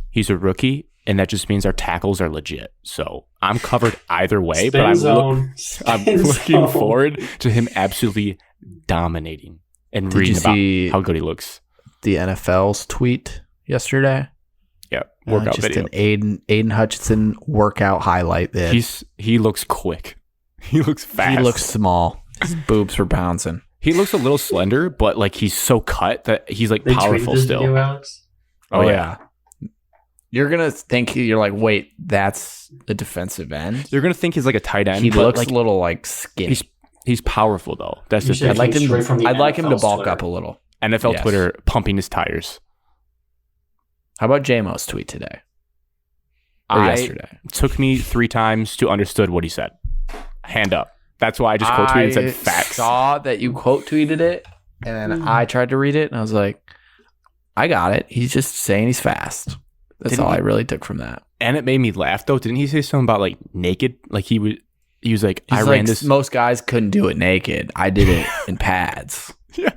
he's a rookie, and that just means our tackles are legit. So I'm covered either way, but I'm looking forward to him absolutely dominating and reading about how good he looks. The NFL's tweet yesterday. Yeah, workout just video. An Aiden Hutchinson workout highlight. He looks quick. He looks fast. He looks small. His boobs were bouncing. He looks a little slender, but like he's so cut that he's like powerful still. Video, Alex? Oh yeah. You're gonna think you're like, wait, that's a defensive end. You're gonna think he's like a tight end. He but looks like, a little like skinny. He's powerful though. That's just I'd like him to bulk up a little. NFL Twitter pumping his tires. How about JMO's tweet today? Or yesterday? Took me 3 times to understood what he said. Hand up. That's why I just quote tweeted and said facts. I saw that you quote tweeted it, and then I tried to read it, and I was like, I got it. He's just saying he's fast. That's all I really took from that. And it made me laugh though. Didn't he say something about like naked? Like he was like, I ran this. Most guys couldn't do it naked. I did it in pads. Yeah.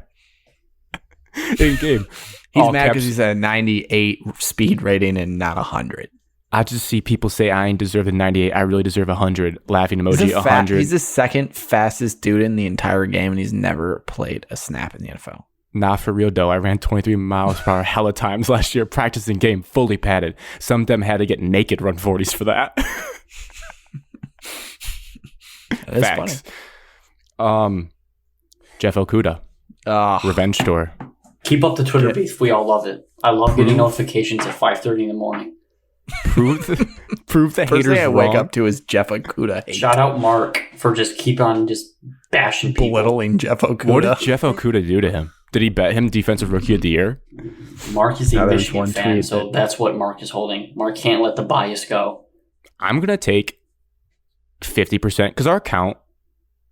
In game. He's mad because he's at a 98 speed rating and not 100. I just see people say I ain't deserve a 98. I really deserve 100. Laughing emoji, 100. He's the second fastest dude in the entire game, and he's never played a snap in the NFL. Nah, for real though. I ran 23 miles per hour hella times last year, practicing game, fully padded. Some of them had to get naked run 40s for that. That is Facts. Funny. Jeff Okuda. Revenge tour. Keep up the Twitter beef. We all love it. I love getting notifications at 5:30 in the morning. Prove the First haters thing I wrong. wake up to is Jeff Okuda hate. Shout out Mark for just keep on just bashing people. Belittling Jeff Okuda. What did Jeff Okuda do to him? Did he bet him defensive rookie of the year? Mark is a there's Michigan one fan, tweet so that's what Mark is holding. Mark can't let the bias go. I'm going to take 50% because our account,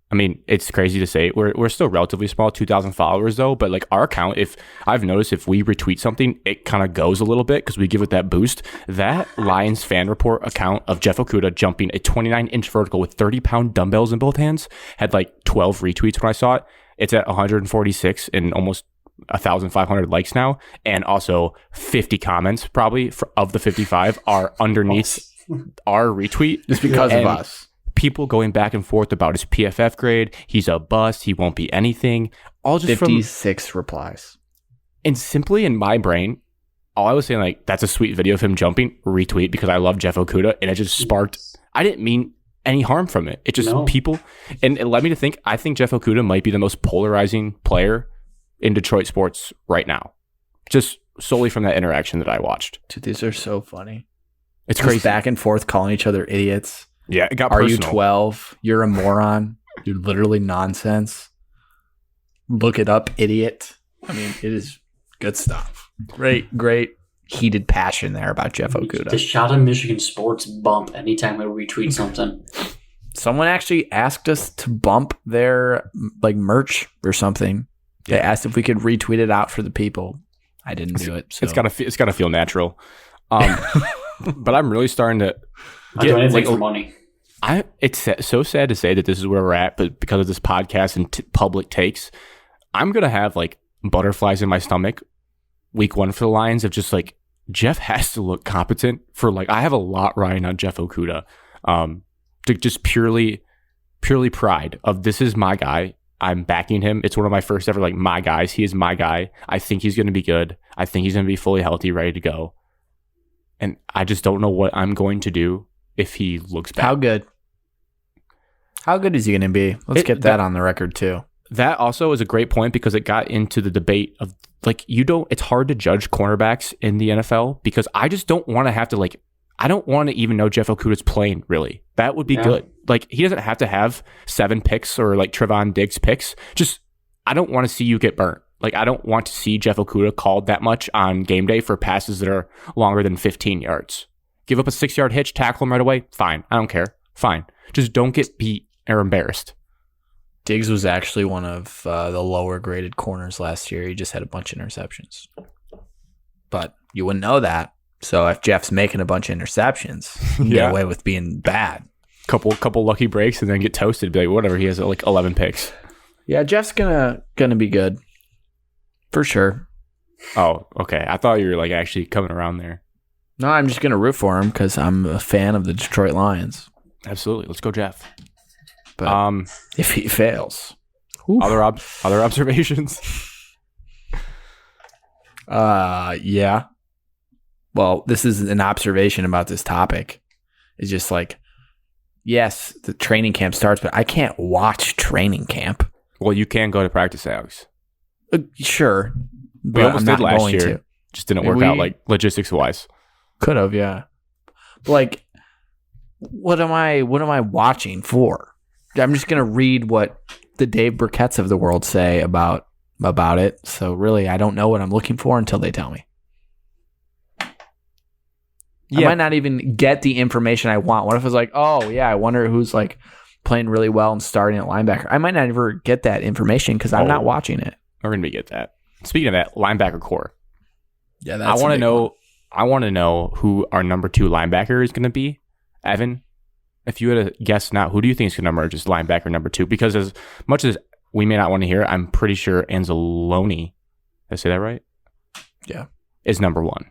I mean, it's crazy to say. We're still relatively small, 2,000 followers though. But like our account, if I've noticed, if we retweet something, it kind of goes a little bit because we give it that boost. That Lions fan report account of Jeff Okuda jumping a 29-inch vertical with 30-pound dumbbells in both hands had like 12 retweets when I saw it. It's at 146 and almost 1,500 likes now, and also 50 comments probably of the 55 are underneath our retweet just because of us. People going back and forth about his PFF grade. He's a bust. He won't be anything. All just 56 replies. And simply in my brain, all I was saying, like, that's a sweet video of him jumping, retweet, because I love Jeff Okudah, and it just sparked. I didn't mean any harm from it. It just people, and it led me to think, I think Jeff Okudah might be the most polarizing player in Detroit sports right now. Just solely from that interaction that I watched. Dude, these are so funny. It's crazy. Just back and forth calling each other idiots. Yeah, it got Are personal. you 12? You're a moron. You're literally nonsense. Look it up, idiot. I mean, it is good stuff. Great heated passion there about Jeff Okudah. The Shot of Michigan Sports bump anytime I retweet something. Someone actually asked us to bump their like merch or something. They asked if we could retweet it out for the people. I didn't do it. So. It's gotta feel natural. But I'm really starting to I do anything for money. It's so sad to say that this is where we're at, but because of this podcast and public takes, I'm gonna have like butterflies in my stomach week 1 for the Lions of just like Jeff has to look competent for like I have a lot riding on Jeff Okudah, to just purely pride of this is my guy. I'm backing him. It's one of my first ever like my guys. He is my guy. I think he's gonna be good. I think he's gonna be fully healthy, ready to go. And I just don't know what I'm going to do if he looks bad. How good? How good is he going to be? Let's get that on the record too. That also is a great point because it got into the debate of like it's hard to judge cornerbacks in the NFL because I just don't want to have to like I don't want to even know Jeff Okudah's playing really. That would be good. Like he doesn't have to have 7 picks or like Trevon Diggs picks. Just I don't want to see you get burnt. Like, I don't want to see Jeff Okudah called that much on game day for passes that are longer than 15 yards. Give up a 6-yard hitch, tackle him right away. Fine. I don't care. Fine. Just don't get beat or embarrassed. Diggs was actually one of the lower graded corners last year. He just had a bunch of interceptions. But you wouldn't know that. So if Jeff's making a bunch of interceptions, he can get away with being bad. Couple lucky breaks and then get toasted. Be like, whatever. He has like 11 picks. Yeah, Jeff's gonna be good. For sure. Oh, okay. I thought you were like actually coming around there. No, I'm just going to root for him because I'm a fan of the Detroit Lions. Absolutely. Let's go, Jeff. But if he fails. Other observations? Yeah. Well, this is an observation about this topic. It's just like, yes, the training camp starts, but I can't watch training camp. Well, you can go to practice, Alex. Sure. We almost did last year. Just didn't work out like logistics wise. Could have, yeah. But like, what am I watching for? I'm just gonna read what the Dave Burketts of the world say about it. So really, I don't know what I'm looking for until they tell me. Yeah. I might not even get the information I want. What if it's like, oh yeah, I wonder who's like playing really well and starting at linebacker. I might not ever get that information because I'm not watching it. We're gonna get that. Speaking of that, linebacker core. Yeah, that's I want to know who our number 2 linebacker is going to be. Evan, if you had to guess now, who do you think is going to emerge as linebacker number 2? Because as much as we may not want to hear it, I'm pretty sure Anzalone, did I say that right? Yeah, is number 1.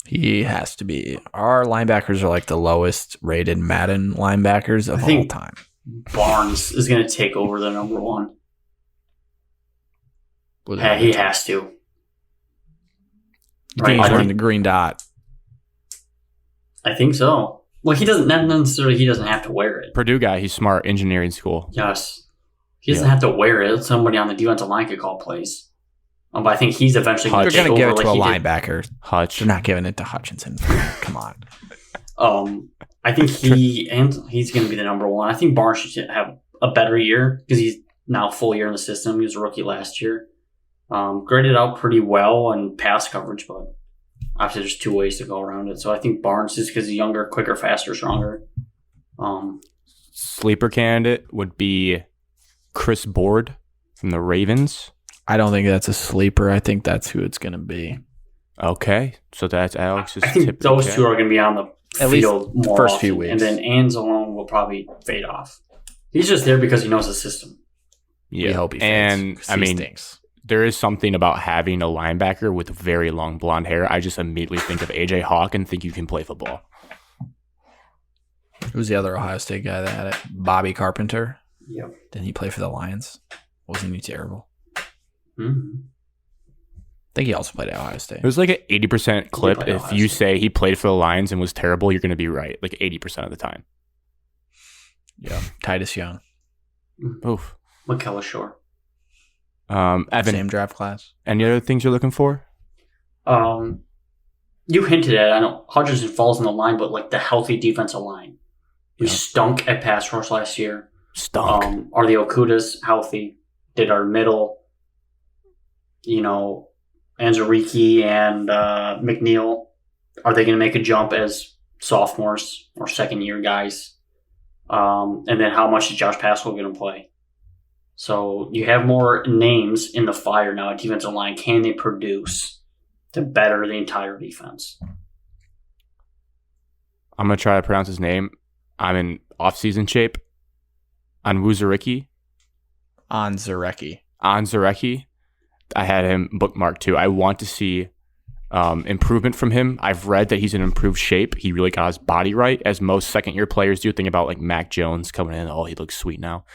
He has to be. Our linebackers are like the lowest rated Madden linebackers of all time. Barnes is going to take over the number 1. Yeah, he has to. Right, he's wearing the green dot. I think so. Well, he doesn't necessarily. He doesn't have to wear it. Purdue guy. He's smart. Engineering school. Yes, he doesn't have to wear it. Somebody on the defensive line could call plays. But I think he's eventually going to They're take going to over. give it to a linebacker. Hutch. They're not giving it to Hutchinson. Come on. I think he's going to be the number 1. I think Barnes should have a better year because he's now a full year in the system. He was a rookie last year. Graded out pretty well in pass coverage, but obviously there's 2 ways to go around it. So I think Barnes, just because he's younger, quicker, faster, stronger. Sleeper candidate would be Chris Board from the Ravens. I don't think that's a sleeper. I think that's who it's going to be. Okay, so that's Alex's. I think those 2 are going to be on the field more first often, few weeks, and then Anzalone will probably fade off. He's just there because he knows the system. Yeah, we hope he fades, and I mean. Stinks. There is something about having a linebacker with very long blonde hair. I just immediately think of AJ Hawk and think you can play football. Who's the other Ohio State guy that had it? Bobby Carpenter. Yep. Didn't he play for the Lions? Wasn't he terrible? Mm-hmm. think he also played at Ohio State. There's like an 80% clip. played at If Ohio you State. say he played for the Lions and was terrible, you're going to be right. Like 80% of the time. Yeah, Titus Young, Oof. McKellar Shore. Evan, same draft class. any other things you're looking for? You hinted at it. I know Hutchinson falls in the line, but like the healthy defensive line. We Yeah. stunk at pass rush last year. Stunk. Are the Okudas healthy? Did our middle, Anzariki and McNeil, are they going to make a jump as sophomores or second-year guys? And then how much is Josh Pascal going to play? So you have more names in the fire now at defensive line. Can they produce to better the entire defense? I'm going to try to pronounce his name. I'm in off-season shape. Anwuzurike. Anzareki. I had him bookmarked too. I want to see improvement from him. I've read that he's in improved shape. He really got his body right, as most second-year players do. Think about like Mac Jones coming in. Oh, he looks sweet now.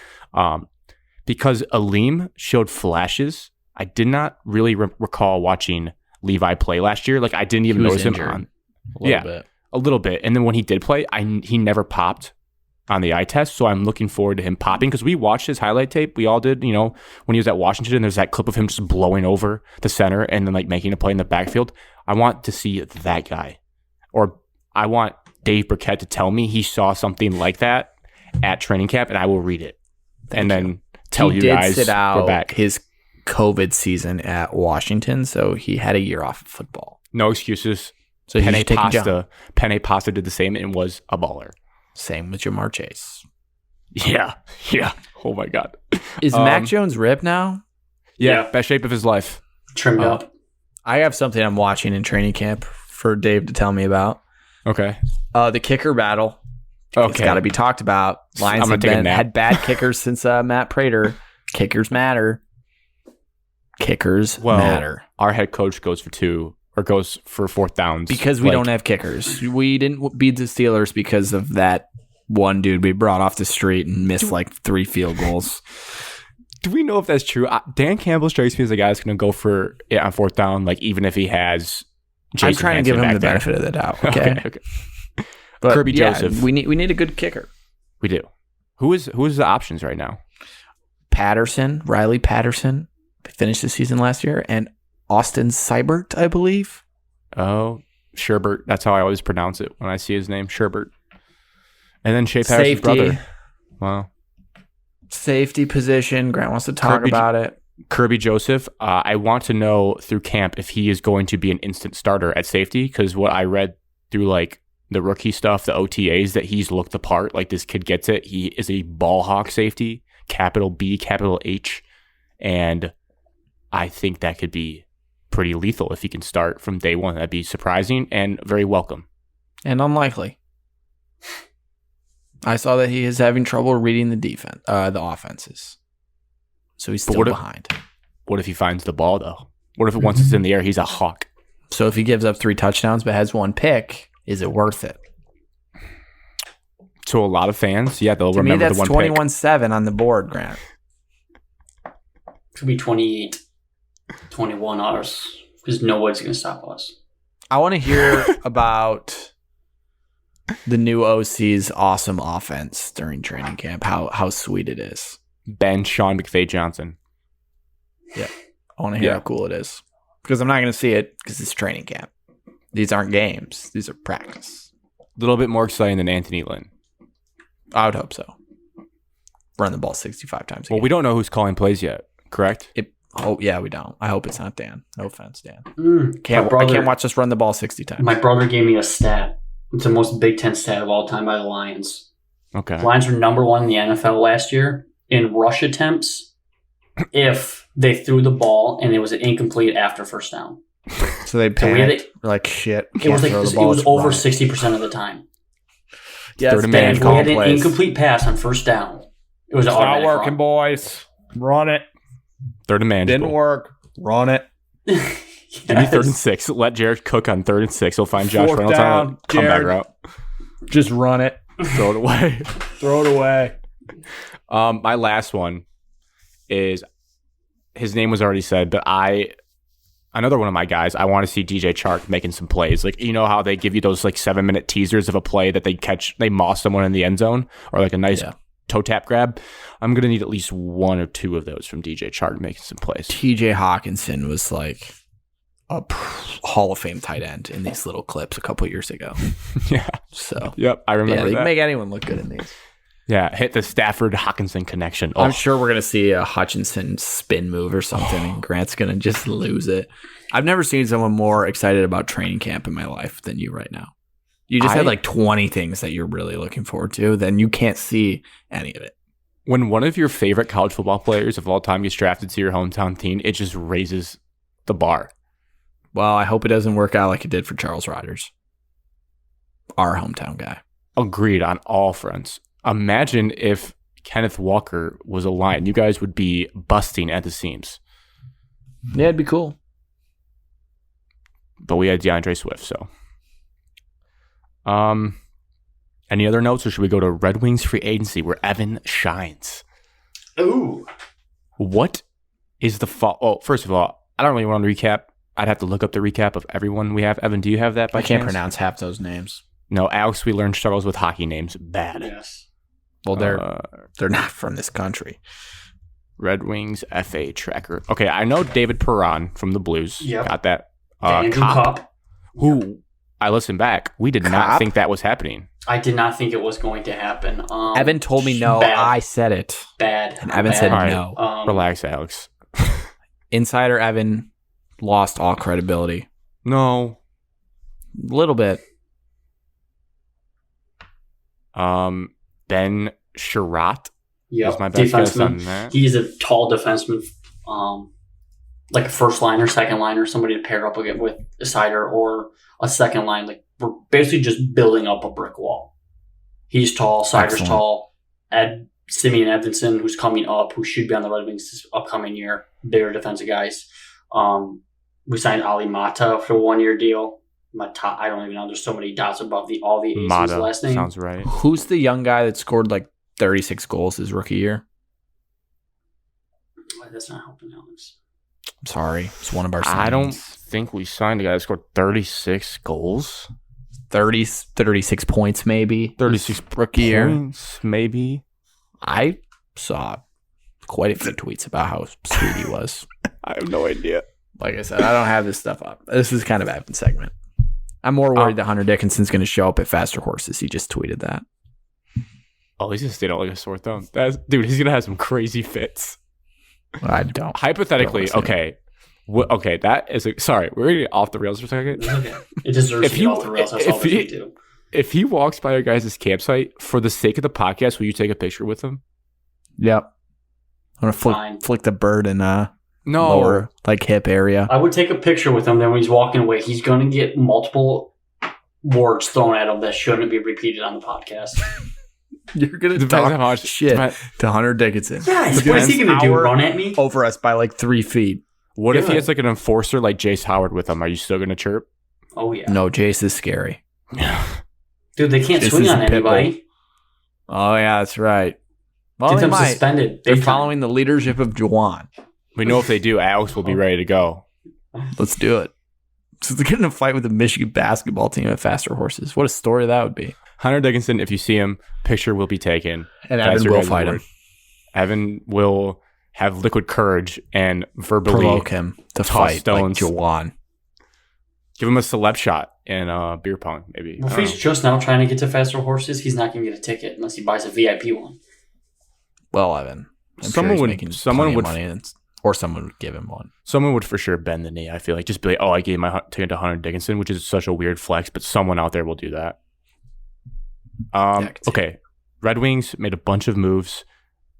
Because Aleem showed flashes. I did not really recall watching Levi play last year. Like I didn't even notice him on. A little bit. And then when he did play, he never popped on the eye test. So I'm looking forward to him popping because we watched his highlight tape. We all did, when he was at Washington, and there's that clip of him just blowing over the center and then like making a play in the backfield. I want to see that guy. Or I want Dave Burkett to tell me he saw something like that at training camp, and I will read it. Then tell you guys sit out we're back. his COVID season at Washington, so he had a year off of football. No excuses. So he should take a jump. Penne Pasta did the same and was a baller. Same with Jamar Chase. Yeah. Oh my God. Is Mac Jones ripped now? Yeah. Best shape of his life. Trimmed up. I have something I'm watching in training camp for Dave to tell me about. Okay. The kicker battle. It's got to be talked about. Lions I'm gonna take a nap. had bad kickers since Matt Prater. Kickers matter. Matter. Our head coach goes for fourth downs. Because we don't have kickers. We didn't beat the Steelers because of that one dude we brought off the street and missed like 3 field goals. Do we know if that's true? Dan Campbell strikes me as a guy that's going to go for it on fourth down, like even if he has Jason I'm trying to give him the benefit of the doubt. Okay. But Kirby Joseph. We need a good kicker. We do. Who is the options right now? Riley Patterson. They finished the season last year. And Austin Seibert, I believe. Oh, Sherbert. That's how I always pronounce it when I see his name, Sherbert. And then Shea Patterson's brother. Wow. Safety position. Grant wants to talk about it. Kirby Joseph. I want to know through camp if he is going to be an instant starter at safety, because what I read through like the rookie stuff, the OTAs, that he's looked the part. Like this kid gets it. He is a ball hawk safety, capital B, capital H. And I think that could be pretty lethal if he can start from day one. That'd be surprising and very welcome. And unlikely. I saw that he is having trouble reading the offenses. So he's still behind. What if he finds the ball, though? What if once it's in the air, he's a hawk? So if he gives up 3 touchdowns but has 1 pick, is it worth it? To a lot of fans, yeah, they'll to remember me, the one that's pick. 21-7 on the board, Grant. Could be 28, 21 ours, because nobody's going to stop us. I want to hear about the new OC's awesome offense during training camp, how sweet it is. Ben Sean McVay Johnson. Yeah. I want to hear how cool it is. Because I'm not going to see it because it's training camp. These aren't games. These are practice. A little bit more exciting than Anthony Lynn. I would hope so. Run the ball 65 times a game. Well, we don't know who's calling plays yet, correct? We don't. I hope it's not Dan. No offense, Dan. I I can't watch us run the ball 60 times. My brother gave me a stat. It's the most Big Ten stat of all time by the Lions. Okay. Lions were number 1 in the NFL last year in rush attempts if they threw the ball and it was an incomplete after first down. So they panicked. Like, shit. It was over 60% of the time. Yeah, Third and man. If we had an incomplete pass on first down, it was an automatic not working, run. boys. Run it. Third and manageable. Didn't work. Run it. Give me 3rd and 6. Let Jared cook on 3rd and 6. He'll find Josh Fourth Reynolds down, on a comeback Jared. route. Just run it. Throw it away. Throw it away. My last one is, his name was already said, but I another one of my guys, I want to see DJ Chark making some plays. Like, you know how they give you those like 7-minute teasers of a play that they moss someone in the end zone or like a nice toe tap grab. I'm going to need at least one or two of those from DJ Chark making some plays. TJ Hawkinson was like a Hall of Fame tight end in these little clips a couple years ago. Yeah. So, yep, I remember they that. can make anyone look good in these. Yeah, hit the Stafford-Hawkinson connection. I'm sure we're going to see a Hutchinson spin move or something, and Grant's going to just lose it. I've never seen someone more excited about training camp in my life than you right now. You just had like 20 things that you're really looking forward to, then you can't see any of it. When one of your favorite college football players of all time gets drafted to your hometown team, it just raises the bar. Well, I hope it doesn't work out like it did for Charles Rodgers, our hometown guy. Agreed on all fronts. Imagine if Kenneth Walker was a Lion. You guys would be busting at the seams. Yeah, it'd be cool. But we had DeAndre Swift, so. Any other notes, or should we go to Red Wings free agency where Evan shines? Ooh. What is the fall? Oh, first of all, I don't really want to recap. I'd have to look up the recap of everyone we have. Evan, do you have that by I can't chance? pronounce half those names. No, Alex, we learned struggles with hockey names. Bad. Yes. Well, they're not from this country. Red Wings FA tracker. Okay, I know David Perron from the Blues. Yep. Got that. Andrew Kopp, Kopp. who I listened back. We did not Kopp? think that was happening. I did not think it was going to happen. Evan told me no. Bad. I said it. Bad. And Evan Bad. said All right. no. Relax, Alex. Insider Evan lost all credibility. No. A little bit. Ben Sherratt Yep. was my best guess on Defenseman. that. He's a tall defenseman, like a first liner, second liner, somebody to pair up again with a sider or a second line. Like we're basically just building up a brick wall. He's tall, Sider's Excellent. tall. Simeon Edvinson, who's coming up, who should be on the Red Wings this upcoming year, bigger defensive guys. We signed Ali Mata for a 1-year deal. Mata, I don't even know. There's so many dots above all the A's in his Mata last name. sounds right. Who's the young guy that scored like 36 goals his rookie year? That's not helping Alex. I'm sorry. It's one of our I don't signings. think we signed a guy that scored 36 goals. 36 points maybe. 36 rookie year. points, maybe. I saw quite a few tweets about how sweet he was. I have no idea. Like I said, I don't have this stuff up. This is kind of Evan's segment. I'm more worried that Hunter Dickinson's going to show up at Faster Horses. He just tweeted that. Oh, he's going to stay out like a sore thumb. Dude, he's going to have some crazy fits. I don't. Hypothetically, Don't okay. Okay, that is sorry, we're going to get off the rails for a second. It's okay. It deserves to get off the rails. I saw if the he- tweet too. If he walks by your guys' campsite, for the sake of the podcast, will you take a picture with him? Yep. I'm going Fine. to flick the bird in No. lower like hip area. I would take a picture with him. Then when he's walking away, he's going to get multiple words thrown at him that shouldn't be repeated on the podcast. You're going to Depends talk how much shit to Hunter Dickinson. Yes. What is he going to do? Hour Run at me? over us by like 3 feet. What if he Good. has like an enforcer like Jace Howard with him? Are you still going to chirp? Oh yeah. No, Jace is scary. Dude, they can't This swing is on a pit bull. anybody. Oh, yeah, that's right. Well, Get they them might. suspended. They're big time. following the leadership of Juwan. We know if they do, Alex will be ready to go. Let's do it. So they're getting in a fight with the Michigan basketball team at Faster Horses. What a story that would be. Hunter Dickinson, if you see him, picture will be taken. And That's Evan your will guys' fight word. him. Evan will have liquid courage and verbally Provoke him to toss fight stones. like Juwan. give him a celeb shot in beer pong, maybe. Well, I if don't he's know. just now trying to get to Faster Horses, he's not going to get a ticket unless he buys a VIP one. Well, Evan. I'm Someone sure would- he's making someone plenty of would- money or someone would give him one. Someone would for sure bend the knee. I feel like just be like, oh, I gave my ticket to Hunter Dickinson, which is such a weird flex, but someone out there will do that. I can see Okay. Red Wings made a bunch of moves.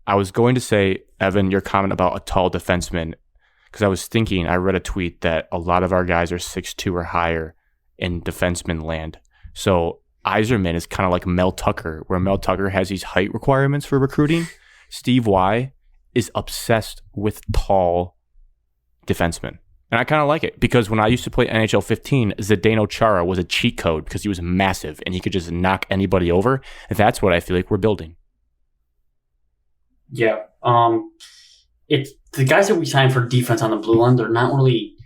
I was going to say, Evan, your comment about a tall defenseman, because I was thinking, I read a tweet that a lot of our guys are 6'2" or higher in defenseman land. So Yzerman is kind of like Mel Tucker, where Mel Tucker has these height requirements for recruiting. Steve Y is obsessed with tall defensemen. And I kind of like it because when I used to play NHL 15, Zdeno Chara was a cheat code because he was massive and he could just knock anybody over. And that's what I feel like we're building. Yeah. It's the guys that we signed for defense on the blue line, they're not really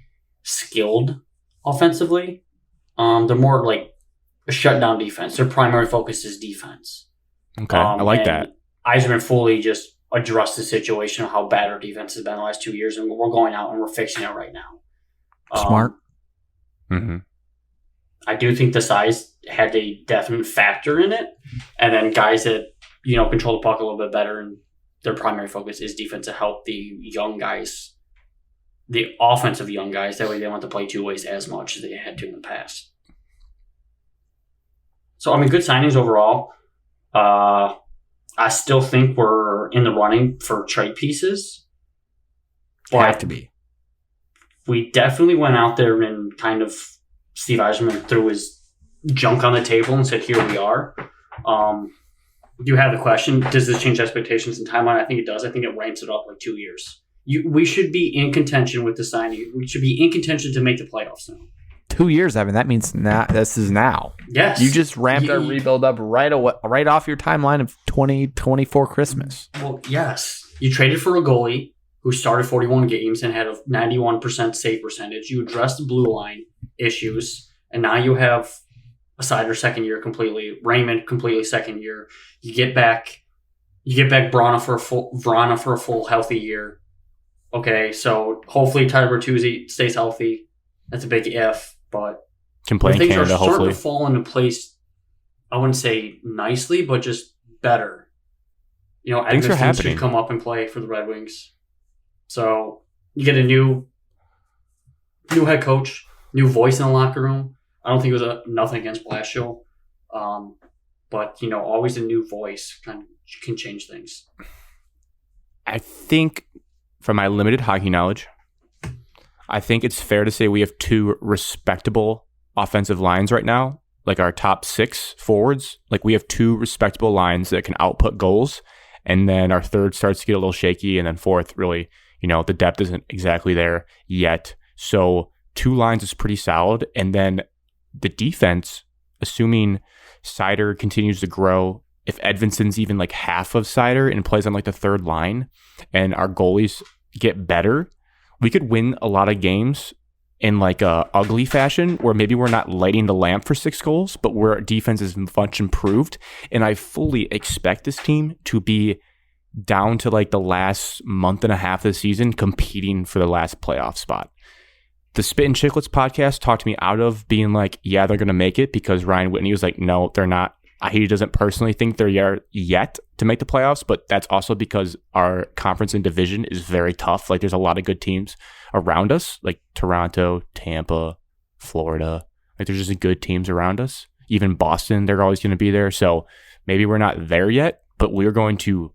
skilled offensively. They're more like a shutdown defense. Their primary focus is defense. Okay, I like that. Yzerman fully just addressed the situation of how bad our defense has been the last 2 years, and we're going out and we're fixing it right now. Smart. I do think the size had a definite factor in it, and then guys that control the puck a little bit better, and their primary focus is defense to help the young guys, the offensive young guys. That way, they don't have to play two ways as much as they had to in the past. So, good signings overall. I still think we're in the running for trade pieces. Have to be. We definitely went out there and kind of Steve Yzerman threw his junk on the table and said, here we are. You have the question, does this change expectations and timeline? I think it does. I think it ramps it up like 2 years. We should be in contention with the signing. We should be in contention to make the playoffs now. 2 years, Evan. That means this is now. Yes. You just ramped our rebuild up right off your timeline of 2024 Christmas. Well, yes. You traded for a goalie who started 41 games and had a 91% save percentage. You addressed the blue line issues, and now you have a Seider second year completely, Raymond completely second year. You get back Vrana for a full healthy year. Okay, so hopefully Tyler Bertuzzi stays healthy. That's a big if, but can play in things Canada, are starting hopefully. to fall into place. I wouldn't say nicely, but just better. Things are happening. Should come up and play for the Red Wings. So you get a new head coach, new voice in the locker room. I don't think it was nothing against Blashill, but always a new voice can change things. I think, from my limited hockey knowledge, I think it's fair to say we have two respectable offensive lines right now. Like our top six forwards, like we have two respectable lines that can output goals, and then our third starts to get a little shaky, and then fourth, really, the depth isn't exactly there yet. So 2 lines is pretty solid, and then the defense, assuming Seider continues to grow, if Edvinson's even like half of Seider and plays on like the third line, and our goalies get better, we could win a lot of games in like a ugly fashion where maybe we're not lighting the lamp for 6 goals, but where our defense is much improved. And I fully expect this team to be down to like the last month and a half of the season competing for the last playoff spot. The Spit and Chicklets podcast talked me out of being like, yeah, they're going to make it, because Ryan Whitney was like, no, they're not. He doesn't personally think they're yet to make the playoffs, but that's also because our conference and division is very tough. Like there's a lot of good teams around us, like Toronto, Tampa, Florida. Like there's just good teams around us. Even Boston, they're always going to be there. So maybe we're not there yet, but we're going to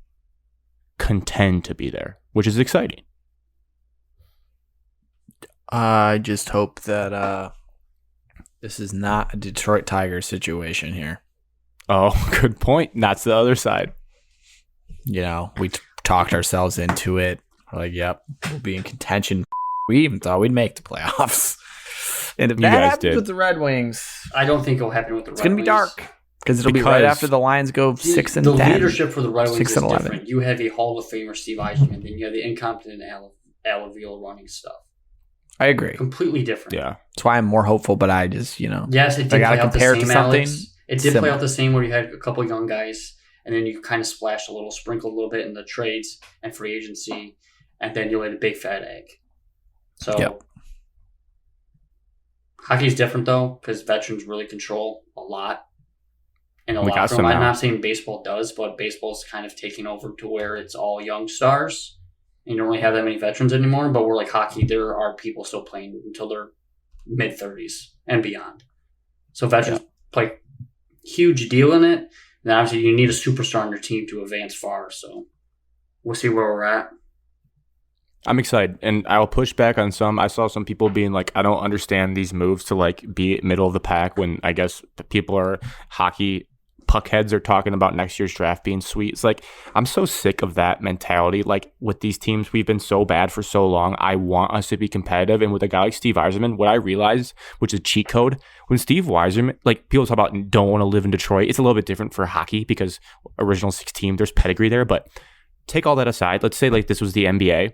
contend to be there, which is exciting. I just hope that this is not a Detroit Tigers situation here. Oh, good point. That's the other side. We talked ourselves into it. We're like, yep, we'll be in contention. We even thought we'd make the playoffs. And if that happens with the Red Wings, I don't think it'll happen with the Red Wings. It's going to be dark. Because it'll be right after the Lions go 6-10. The leadership for the Red Wings is 6-11. different. You have a Hall of Famer, Steve Yzerman, then you have the incompetent Alaville running stuff. I agree. Completely different. Yeah. That's why I'm more hopeful, but I just, Yes, it did I play out the same, to something. Alex. It did play out the same where you had a couple of young guys, and then you kind of splashed sprinkled a little bit in the trades and free agency, and then you laid a big fat egg. So hockey is different, though, because veterans really control a lot. In the locker room. I'm not saying baseball does, but baseball's kind of taking over to where it's all young stars. You don't really have that many veterans anymore, but we're like hockey. There are people still playing until their mid-30s and beyond. So veterans play a huge deal in it. And obviously you need a superstar on your team to advance far. So we'll see where we're at. I'm excited, and I'll push back on some. I saw some people being like, I don't understand these moves to like be middle of the pack when I guess the people are hockey puckheads are talking about next year's draft being sweet. It's like, I'm so sick of that mentality. Like with these teams, we've been so bad for so long. I want us to be competitive. And with a guy like Steve Yzerman, what I realized, which is cheat code, when Steve Yzerman, like people talk about don't want to live in Detroit, it's a little bit different for hockey because original 6 team, there's pedigree there. But take all that aside. Let's say like this was the NBA.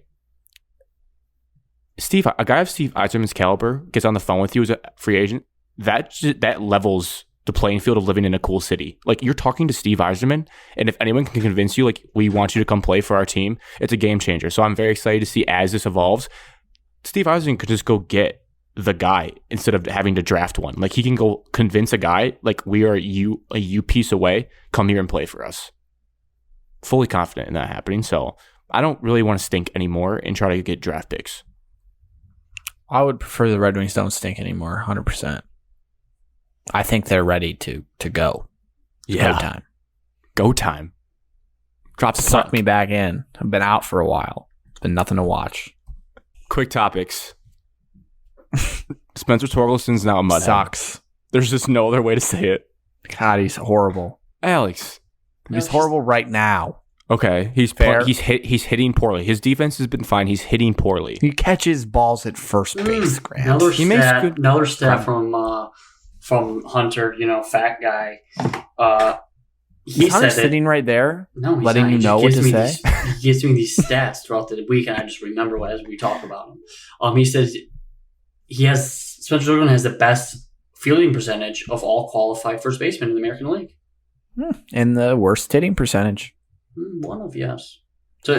a guy of Steve Eiserman's caliber gets on the phone with you as a free agent, that levels the playing field of living in a cool city. Like, you're talking to Steve Eiserman, and if anyone can convince you, like, we want you to come play for our team, it's a game changer. So I'm very excited to see as this evolves, Steve Eiserman could just go get the guy instead of having to draft one. Like, he can go convince a guy, like, we are a U piece away, come here and play for us. Fully confident in that happening. So I don't really want to stink anymore and try to get draft picks. I would prefer the Red Wings don't stink anymore, 100%. I think they're ready to go. Yeah. Go time. Go time. Drop the Suck puck. me back in. I've been out for a while. It's been nothing to watch. Quick topics. Spencer Torkelson's now a mudhead. Sucks. There's just no other way to say it. God, he's horrible. Alex. He's horrible right now. Okay, he's Fair. he's hitting poorly. His defense has been fine. He's hitting poorly. He catches balls at first base, Grant. Another He makes stat, good- another stat from Hunter, fat guy. He Is Hunter said sitting right there, no, he's letting not. you He know just what gives to me say? He gives me these stats throughout the week, and I just remember as we talk about him. He says Spencer Torkelson has the best fielding percentage of all qualified first basemen in the American League. And the worst hitting percentage. One of, yes. So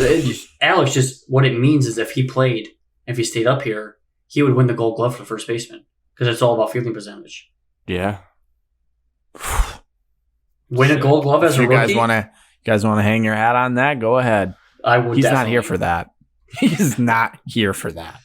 Alex, just what it means is if he played, if he stayed up here, he would win the Gold Glove for first baseman because it's all about fielding percentage. Yeah. Win a Gold Glove as If a you rookie. guys want to hang your hat on that? Go ahead. I would. He's not definitely. here for that. He's not here for that.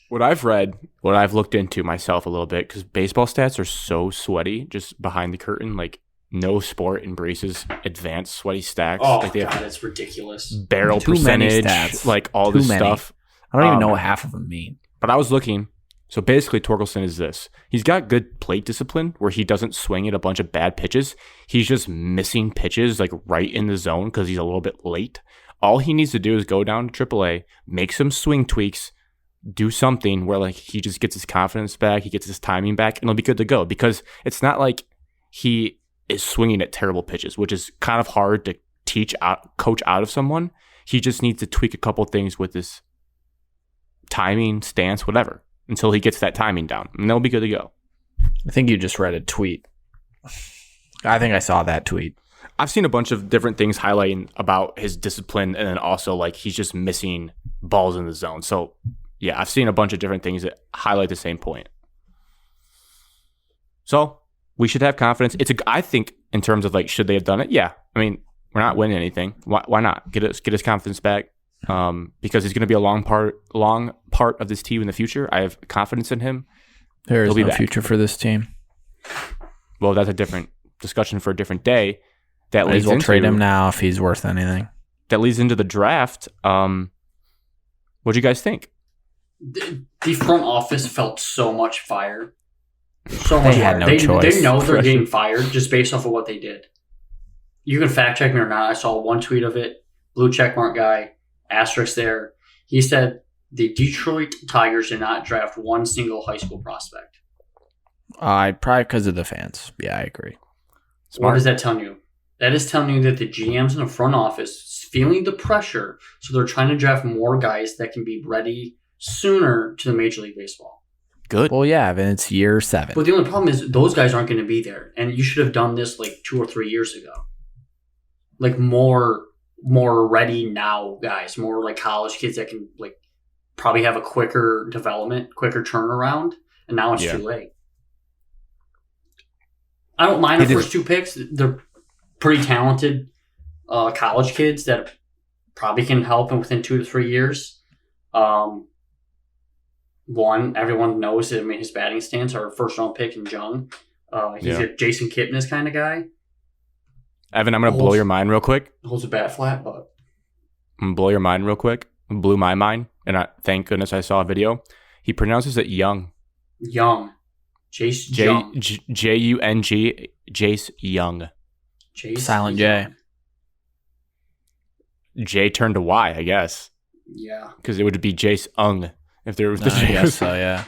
What I've read, what I've looked into myself a little bit, because baseball stats are so sweaty, just behind the curtain. Like, no sport embraces advanced sweaty stats. Oh Like, they God, have it's ridiculous. barrel Too many percentage, stats. like all Too this many. stuff. I don't even know Um, what half of them mean. But I was looking. So basically, Torkelson is this. He's got good plate discipline where he doesn't swing at a bunch of bad pitches. He's just missing pitches like right in the zone because he's a little bit late. All he needs to do is go down to AAA, make some swing tweaks, do something where like he just gets his confidence back, he gets his timing back, and he'll be good to go. Because it's not like he is swinging at terrible pitches, which is kind of hard to coach out of someone. He just needs to tweak a couple things with his timing, stance, whatever, until he gets that timing down, and they'll be good to go. I think you just read a tweet. I think I saw that tweet. I've seen a bunch of different things highlighting about his discipline, and then also like he's just missing balls in the zone. So yeah, I've seen a bunch of different things that highlight the same point. So we should have confidence. I think in terms of like, should they have done it? Yeah. I mean, we're not winning anything. Why not get his confidence back? Because he's going to be a long part of this team in the future. I have confidence in him. There is He'll be no back. future for this team. Well, that's a different discussion for a different day. That Might leads as well into trade him now if he's worth anything. That leads into the draft. What do you guys think? The front office felt so much fire. So much They had fire. no They choice. know they're Pressure. getting fired just based off of what they did. You can fact check me or not. I saw one tweet of it. Blue checkmark guy, asterisk there. He said the Detroit Tigers did not draft one single high school prospect. Probably because of the fans. Yeah, I agree. What does that tell you? That is telling you that the GMs in the front office is feeling the pressure, so they're trying to draft more guys that can be ready sooner to the Major League Baseball. Good. Well, yeah, and it's year 7. But the only problem is those guys aren't going to be there, and you should have done this like 2 or 3 years ago. Like more ready now guys, more like college kids that can like probably have a quicker development, quicker turnaround, and now it's Yeah. too late. I don't mind the first 2 picks. They're pretty talented college kids that probably can help him within 2 to 3 years. One, everyone knows him in his batting stance. Our first round pick in Jung. He's a Jason Kipnis kind of guy. Evan, I'm going to blow your mind real quick. Holds a bat flat, but I'm going to blow your mind real quick. It blew my mind, and thank goodness I saw a video. He pronounces it Young. Young. Jace Young. J-U-N-G, Jace Young. Jace Silent J. J turned to Y, I guess, Yeah. because it would be Jace Ung if there was the I J. guess so, yeah.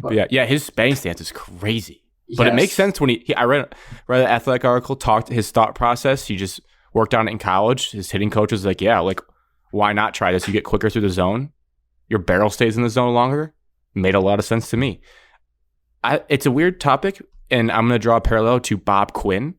But yeah, his batting stance is crazy. But it Yes. makes sense when I read an athletic article, talked his thought process. He just worked on it in college. His hitting coach was like, yeah, like, why not try this? You get quicker through the zone. your barrel stays in the zone longer. Made a lot of sense to me. It's a weird topic, and I'm going to draw a parallel to Bob Quinn.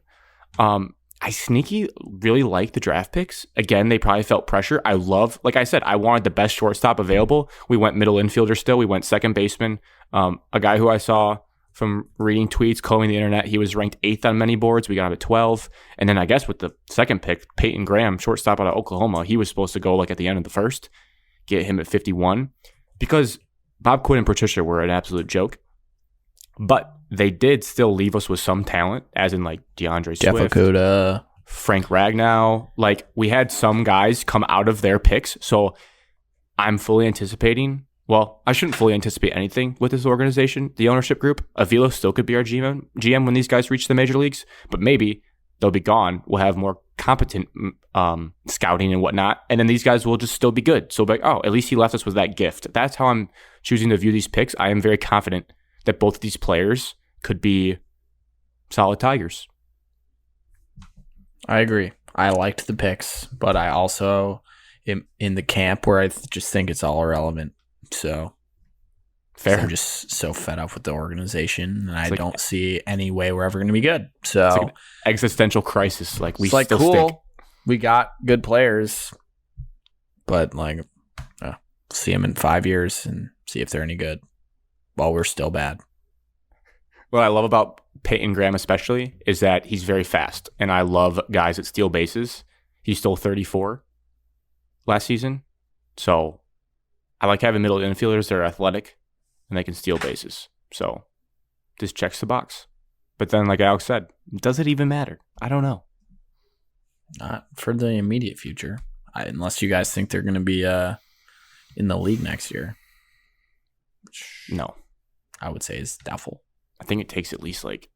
I sneaky really like the draft picks. Again, they probably felt pressure. Like I said, I wanted the best shortstop available. We went middle infielder still. We went second baseman. A guy who I saw from reading tweets, combing the internet, he was ranked 8th on many boards. We got him at 12. And then I guess with the second pick, Peyton Graham, shortstop out of Oklahoma, he was supposed to go like at the end of the first, get him at 51. Because Bob Quinn and Patricia were an absolute joke. But they did still leave us with some talent, as in like DeAndre Jeff Swift, Okuda, Frank Ragnow. Like we had some guys come out of their picks. So I'm fully anticipating. Well, I shouldn't fully anticipate anything with this organization, the ownership group. Avila still could be our GM when these guys reach the major leagues, but maybe they'll be gone. We'll have more competent scouting and whatnot, and then these guys will just still be good. So like, oh, at least he left us with that gift. That's how I'm choosing to view these picks. I am very confident that both of these players could be solid Tigers. I agree. I liked the picks, but I also am in the camp where I just think it's all irrelevant. So fair. I'm just so fed up with the organization, and I don't see any way we're ever going to be good. So it's like an existential crisis. Like we it's like still cool. stink. We got good players, but like see them in 5 years and see if they're any good while we're still bad. What I love about Peyton Graham especially is that he's very fast, and I love guys that steal bases. He stole 34 last season, so I like having middle infielders that are athletic and they can steal bases. So this checks the box. But then, like Alex said, does it even matter? I don't know. Not for the immediate future, unless you guys think they're going to be in the league next year. No. I would say is doubtful. I think it takes at least like...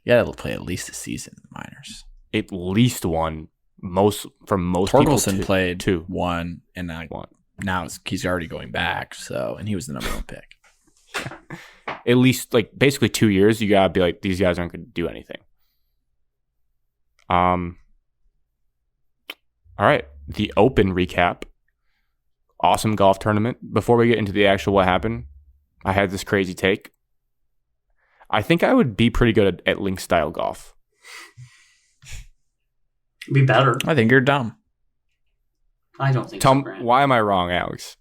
You got to play at least a season in the minors. At least one. For most Torkelson people, played two. one, and now he's already going back. So, and he was the number one pick. At least like basically 2 years, you gotta be like, these guys aren't going to do anything. All right, the Open recap. Awesome golf tournament. Before we get into the actual what happened, I had this crazy take. I think I would be pretty good at link style golf. Be better. I think you're dumb. I don't think Tell so, me, Grant. why am I wrong, Alex?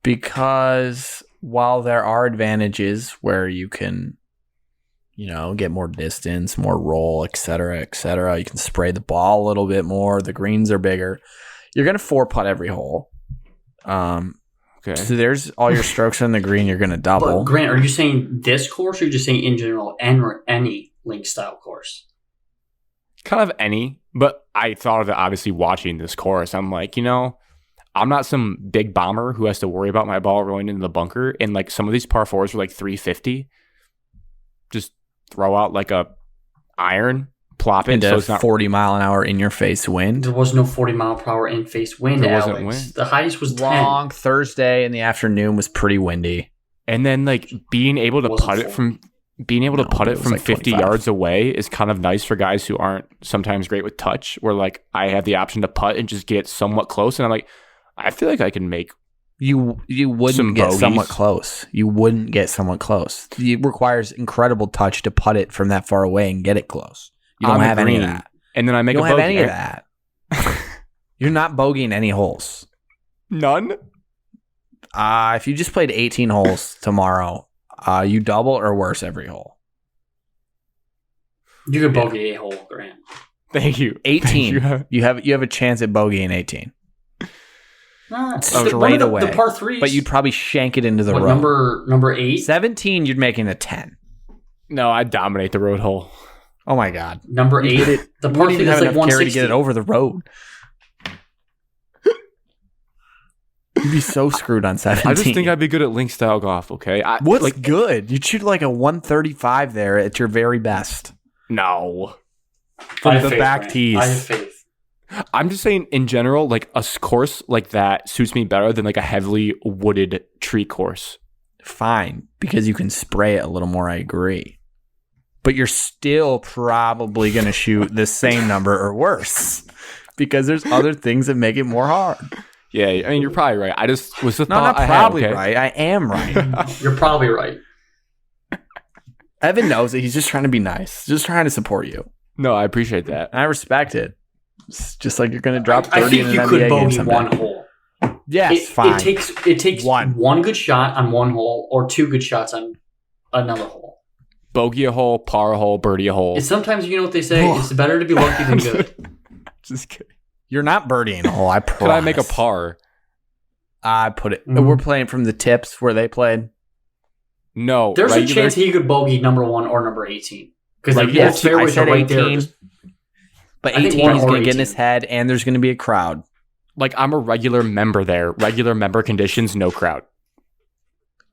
Because while there are advantages where you can, get more distance, more roll, et cetera, you can spray the ball a little bit more. The greens are bigger. You're going to 4-putt every hole. Okay. So there's all your strokes on the green. You're going to double. But Grant, are you saying this course or are you just saying in general any link style course? Kind of any, but I thought of it obviously watching this course. I'm like, I'm not some big bomber who has to worry about my ball rolling into the bunker. And like some of these par fours were like 350. Just throw out like a iron, plop it. Into So it's not 40 mile an hour in your face wind. There was no 40 mile per hour in face wind, There Alex. wasn't wind. The highest was 10. Long Thursday in the afternoon was pretty windy. And then like being able to Wasn't putt it full. from it was like 50 25. yards away is kind of nice for guys who aren't sometimes great with touch, where like I have the option to putt and just get somewhat close. And I'm like, I feel like I can make You wouldn't Some get bogeys. somewhat close. You wouldn't get somewhat close. It requires incredible touch to putt it from that far away and get it close. You don't on the have any of green, that. and then I make You don't a have bogey. any of that. You're not bogeying any holes. None. If you just played 18 holes tomorrow, you double or worse every hole. You could bogey a hole, Grant. Thank you. 18. Thank You have a chance at bogeying 18. Nah, Straight one of away. The par threes. But you'd probably shank it into the what, road. number 8? 17, you'd make it a 10. No, I dominate the road hole. Oh my God. Number 8. The You par wouldn't 3 even is have like enough carry to 160. get it over the road. You'd be so screwed on 17. I just think I'd be good at link style golf. Okay, What's like good? You'd shoot like a 135 there at your very best. no. I have the faith, back Grant. tees. I have faith. I'm just saying in general, like a course like that suits me better than like a heavily wooded tree course. Fine, because you can spray it a little more, I agree. But you're still probably going to shoot the same number or worse because there's other things that make it more hard. Yeah, I mean, you're probably right. I just was the No, thought not I had, probably okay? right. I am right. You're probably right. Evan knows it. He's just trying to be nice. Just trying to support you. No, I appreciate that. And I respect it. It's just like you're going to drop 30 I think in an you NBA could game bogey someday. one hole. Yes, fine. It takes One. one good shot on one hole or two good shots on another hole. Bogey a hole, par a hole, birdie a hole. It's sometimes, you know what they say, it's better to be lucky than good. Just kidding. You're not birdieing a hole, I promise. Could I make a par? I put it. Mhm. We're playing from the tips where they played. No. There's a regular- chance he could bogey number 1 or number 18. Because Like, both yes, I fairways are said right 18. there. But I think 18 one is or going to get in 18. his head, and there's going to be a crowd. Like, I'm a regular member there. Regular member conditions, no crowd.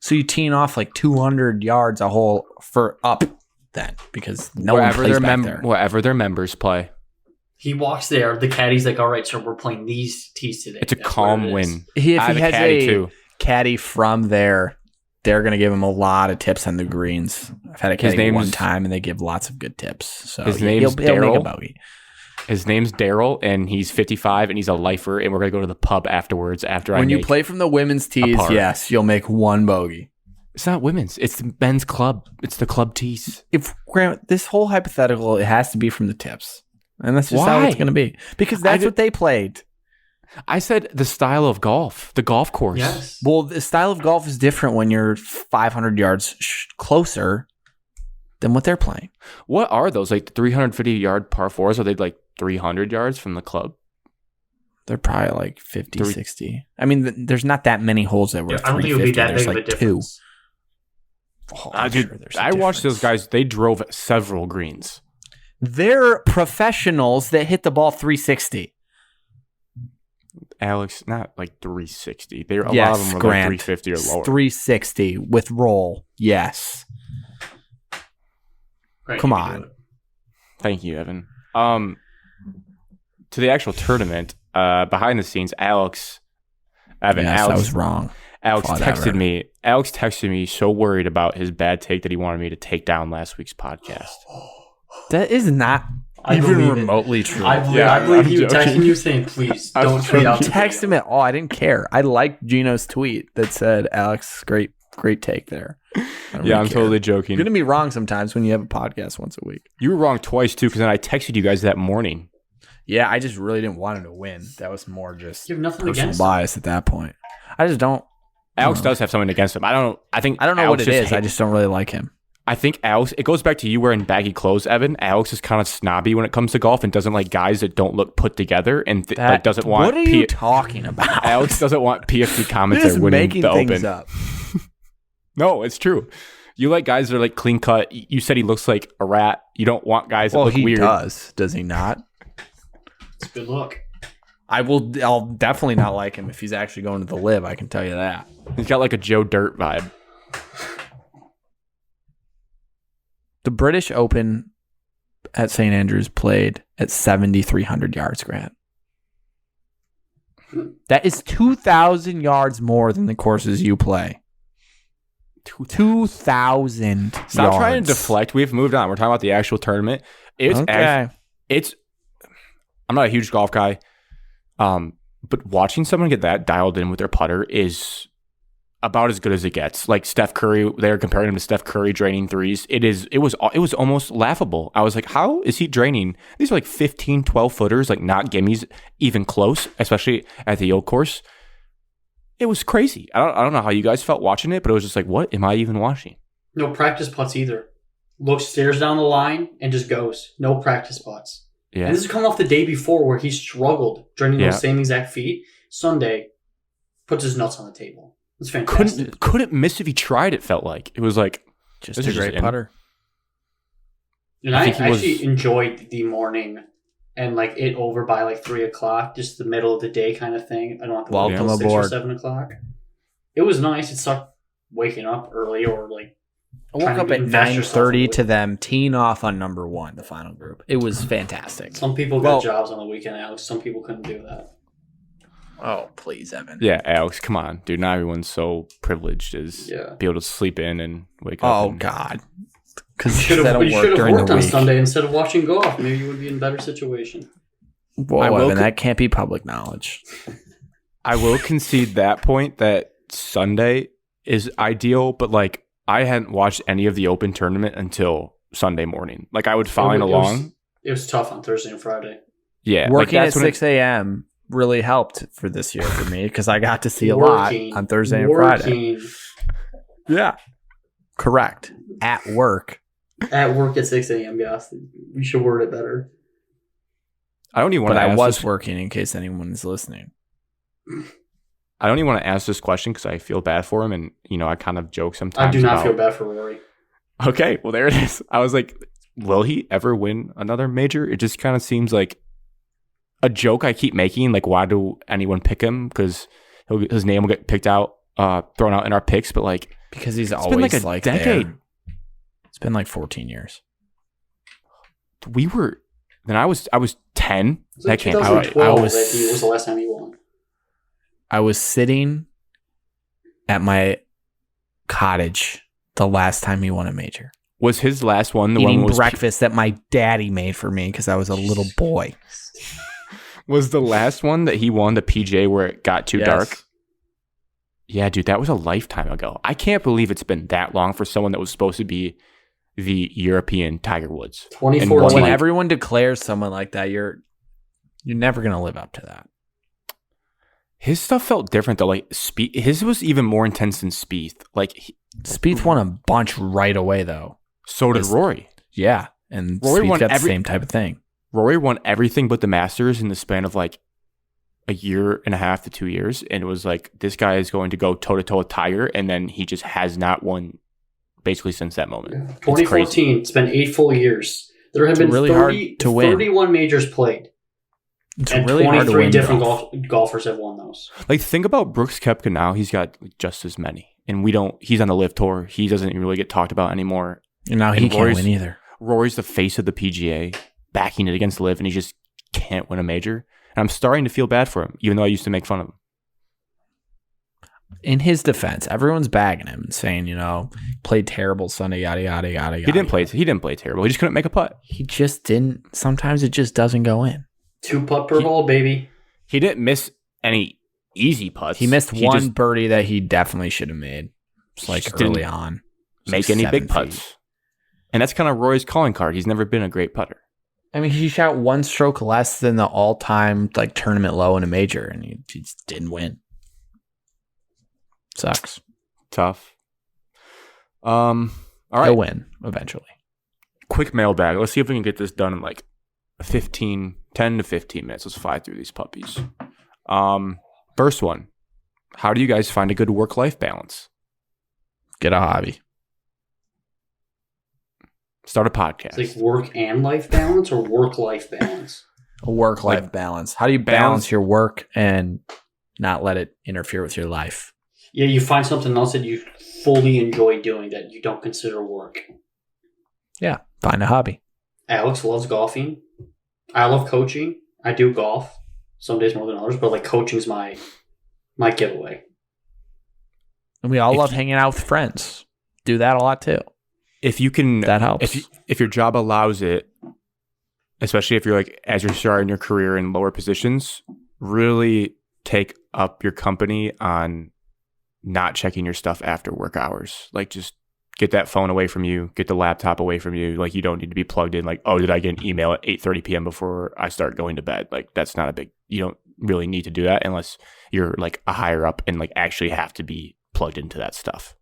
So you teeing off like 200 yards a hole for up then, because no wherever one plays their back there. wherever their members play. He walks there. The caddy's like, all right, sir, we're playing these tees today. It's a That's calm what it is. win. If I he have a has caddy a too. caddy from there, they're going to give him a lot of tips on the greens. I've had a caddy name's- one time, and they give lots of good tips. So His he'll name's make a Daryl. bogey. His name's Daryl, and he's 55, and he's a lifer, and we're going to go to the pub afterwards after When I you make- play from the women's tees, par. yes, you'll make one bogey. It's not women's. It's the men's club. It's the club tees. If Grant, this whole hypothetical, it has to be from the tips, and that's just how Why? it's going to be because that's what they played. I said the style of golf, the golf course. Yes. Well, the style of golf is different when you're 500 yards closer than what they're playing. What are those? Like 350-yard par fours? Are they like 300 yards from the club? They're probably like 50, Three- 60. I mean, there's not that many holes that were I don't think it would be 350. that There's big of a like two. difference. Oh, I'm Dude, sure there's a I watched those difference. guys. They drove several greens. They're professionals that hit the ball 360. Alex, not like 360. They a lot Yes, of them were Grant. like 350 or lower. 360 with roll. Yes. Right, Come you can on. do it. Thank you, Evan. To the actual tournament, behind the scenes, Alex, Yes, I Alex, was wrong. Alex Whatever. texted me. Alex texted me so worried about his bad take that he wanted me to take down last week's podcast. That is not I even believe it. remotely true. I believe, Yeah, I believe I'm you joking. texting you saying, please I'm don't tweet out. joking. the Text him video. at all. I didn't care. I liked Gino's tweet that said, Alex, great take there. I don't Yeah, really I'm care. totally You're joking. going to be wrong sometimes when you have a podcast once a week. You were wrong twice too, because then I texted you guys that morning. Yeah, I just really didn't want him to win. That was more just You have nothing personal against him. bias at that point. I just don't. Alex does have something against him. I don't know what Alex it is. just I just don't really like him. I think Alex. It goes back to you wearing baggy clothes, Evan. Alex is kind of snobby when it comes to golf and doesn't like guys that don't look put together and like doesn't want. What are you talking about? Alex doesn't want PFT You're comments just or winning making the things Open. up. No, it's true. You like guys that are like clean cut. You said he looks like a rat. You don't want guys that Well, look he weird. does he not? It's a good look. I'll definitely not like him if he's actually going to the live. I can tell you that. He's got like a Joe Dirt vibe. The British Open at St. Andrews played at 7,300 yards, Grant. That is 2,000 yards more than the courses you play. 2,000 Stop yards. trying to deflect. We've moved on. We're talking about the actual tournament. It's Okay. I'm not a huge golf guy, but watching someone get that dialed in with their putter is about as good as it gets. Like Steph Curry, they're comparing him to Steph Curry draining threes. It was almost laughable. I was like, how is he draining? These are like 15, 12 footers, like not gimmies, even close, especially at the old course. It was crazy. I don't know how you guys felt watching it, but it was just like, what am I even watching? No practice putts either. Stares down the line and just goes. No practice putts. Yeah. And this is coming off the day before where he struggled draining Yeah. those same exact feet. Sunday, puts his nuts on the table. It's fantastic. Couldn't miss if he tried. It felt like it was like Just this a is great in. putter. And I I think he was- actually enjoyed the morning and like it over by like 3 o'clock, just the middle of the day kind of thing. I don't have to wait Welcome until 6 or aboard. 7 o'clock. It was nice. It sucked waking up early or like I woke trying up to at invest yourself 9:30 in to them teeing off on number 1, the final group. It was fantastic. some people Well- got jobs on the weekend, Alex. Some people couldn't do that. Oh, please, Evan. yeah, Alex, come on, dude. Not everyone's so privileged as Yeah. be able to sleep in and wake up. Oh, and- God. Because You that'll should work have during worked the on week. Sunday instead of watching golf. Maybe you would be in a better situation. Whoa, I will Evan, co- that can't be public knowledge. I will concede that point that Sunday is ideal, but like I hadn't watched any of the Open tournament until Sunday morning. Like I would follow along. It was tough on Thursday and Friday. Yeah, Working like at 6 a.m. really helped for this year for me because I got to see a lot on Thursday and Friday. Yeah. Correct. At work. At work at 6 a.m., guys. We should word it better. I don't even want to I ask was this. working in case anyone is listening. I don't even want to ask this question because I feel bad for him, and I kind of joke sometimes. I do not about, feel bad for Rory. Okay, well there it is. I was like, will he ever win another major? It just kind of seems like a joke I keep making. Like, why do anyone pick him? Because his name will get picked out, thrown out in our picks. But like, because he's it's always been like a decade. There. It's been like 14 years. We were. Then I was 10. That can't. I was. That was the last time he won. I was sitting at my cottage the last time he won a major. Was his last one the eating one was breakfast that my daddy made for me because I was a little boy? Was the last one that he won the PGA where it got too dark? Yeah, dude, that was a lifetime ago. I can't believe it's been that long for someone that was supposed to be the European Tiger Woods. 2014. When everyone declares someone like that, you're never gonna live up to that. His stuff felt different though. Like his was even more intense than Spieth. Like Spieth won a bunch right away though. So did Rory. Yeah, and Rory Spieth got the same type of thing. Rory won everything but the Masters in the span of like a year and a half to 2 years, and it was like this guy is going to go toe to toe with Tiger, and then he just has not won basically since that moment. 2014. It's been 8 full years. There have been really 30, to win. 31 majors played. It's and really 23 hard to win different golfers have won those. Like, think about Brooks Koepka now. He's got just as many. And he's on the LIV Tour. He doesn't even really get talked about anymore. And now he can't win either. Rory's the face of the PGA, backing it against LIV, and he just can't win a major. And I'm starting to feel bad for him, even though I used to make fun of him. In his defense, everyone's bagging him and saying, played terrible Sunday, yada, yada, yada, yada. He didn't play terrible. He just couldn't make a putt. He just didn't. Sometimes it just doesn't go in. 2 putt per hole, baby. He didn't miss any easy putts. He missed one birdie that he definitely should have made. It's like early on. Make any big putts. And that's kind of Rory's calling card. He's never been a great putter. I mean, he shot 1 stroke less than the all-time tournament low in a major, and he just didn't win. Sucks. Tough. All right. He'll win eventually. Quick mailbag. Let's see if we can get this done in like 10 to 15 minutes. Let's fly through these puppies. First one. How do you guys find a good work-life balance? Get a hobby. Start a podcast. It's like work and life balance or work-life balance? A work-life balance. How do you balance your work and not let it interfere with your life? Yeah, you find something else that you fully enjoy doing that you don't consider work. Yeah, find a hobby. Alex loves golfing. I love coaching. I do golf. Some days more than others, but coaching's my giveaway. And we all love hanging out with friends. Do that a lot too. If you can, that helps. If your job allows it, especially if you're as you're starting your career in lower positions, really take up your company on not checking your stuff after work hours. Just get that phone away from you, get the laptop away from you. You don't need to be plugged in. Did I get an email at 8:30 p.m. before I start going to bed? That's not you don't really need to do that unless you're a higher up and actually have to be plugged into that stuff.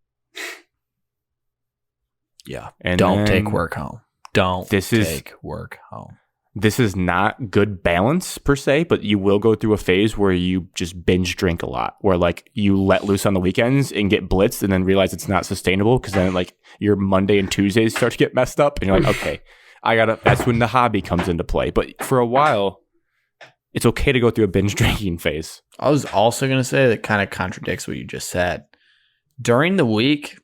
Yeah. And don't take work home. Take work home. This is not good balance per se, but you will go through a phase where you just binge drink a lot, where you let loose on the weekends and get blitzed and then realize it's not sustainable because then your Monday and Tuesdays start to get messed up and you're okay, that's when the hobby comes into play. But for a while, it's okay to go through a binge drinking phase. I was also going to say that kind of contradicts what you just said. During the week,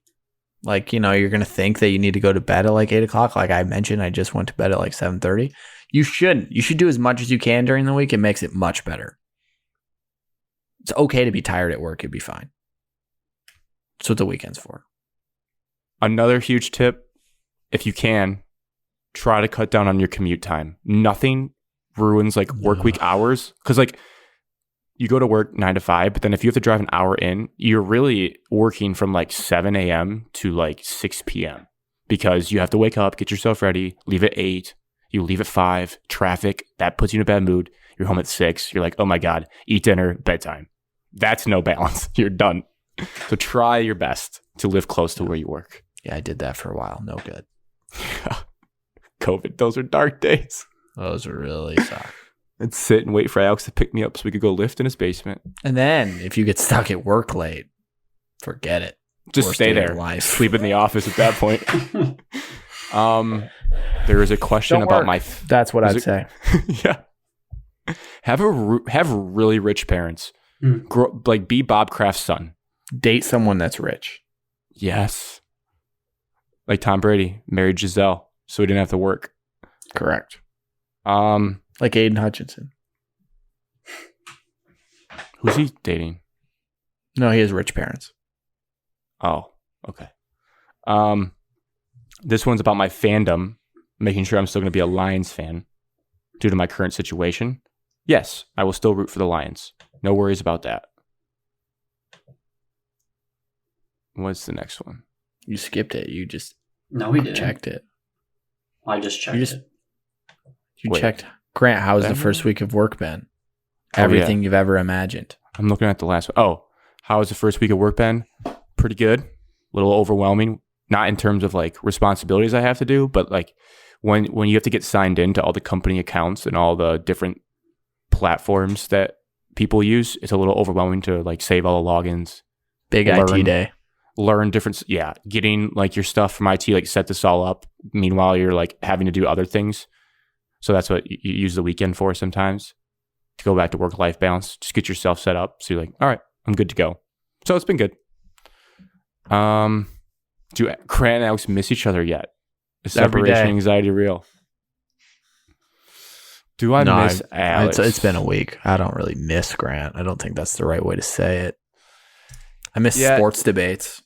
you're going to think that you need to go to bed at 8 o'clock. Like I mentioned, I just went to bed at 7:30. You shouldn't. You should do as much as you can during the week. It makes it much better. It's okay to be tired at work. It'd be fine. That's what the weekend's for. Another huge tip, if you can, try to cut down on your commute time. Nothing ruins work week hours. Because you go to work 9 to 5, but then if you have to drive an hour in, you're really working from like 7 a.m. to like 6 p.m. because you have to wake up, get yourself ready, leave at 8, you leave at 5, traffic, that puts you in a bad mood. You're home at 6. You're like, oh my God, eat dinner, bedtime. That's no balance. You're done. So try your best to live close to where you work. Yeah, I did that for a while. No good. COVID, those are dark days. Those are really suck. I'd sit and wait for Alex to pick me up so we could go lift in his basement. And then if you get stuck at work late, forget it. Just Worst stay day of there. your life. Sleep in the office at that point. There is a question Don't about work. That's what I'd say. Yeah. Have really rich parents. Like be Bob Kraft's son. Date someone that's rich. Yes. Like Tom Brady married Giselle, so he didn't have to work. Correct. Like Aiden Hutchinson. Who's he dating? No, he has rich parents. Oh, okay. This one's about my fandom, making sure I'm still going to be a Lions fan due to my current situation. Yes, I will still root for the Lions. No worries about that. What's the next one? You skipped it. You just No, we didn't. checked it. I just checked it. You Wait. checked. Grant, how's the That first week of work been? Oh, Everything you've ever imagined. I'm looking at the last one. Oh, how has the first week of work been? Pretty good. A little overwhelming. Not in terms of like responsibilities I have to do, but like when you have to get signed into all the company accounts and all the different platforms that people use, it's a little overwhelming to like save all the logins. Big IT day. Learn different, getting like your stuff from IT, like set this all up. Meanwhile, you're like having to do other things. So that's what you use the weekend for sometimes, to go back to work-life balance. Just get yourself set up. So you're like, all right, I'm good to go. So it's been good. Do Grant and Alex miss each other yet? Is separation anxiety real? Do I miss Alex? It's been a week. I don't really miss Grant. I don't think that's the right way to say it. I miss sports debates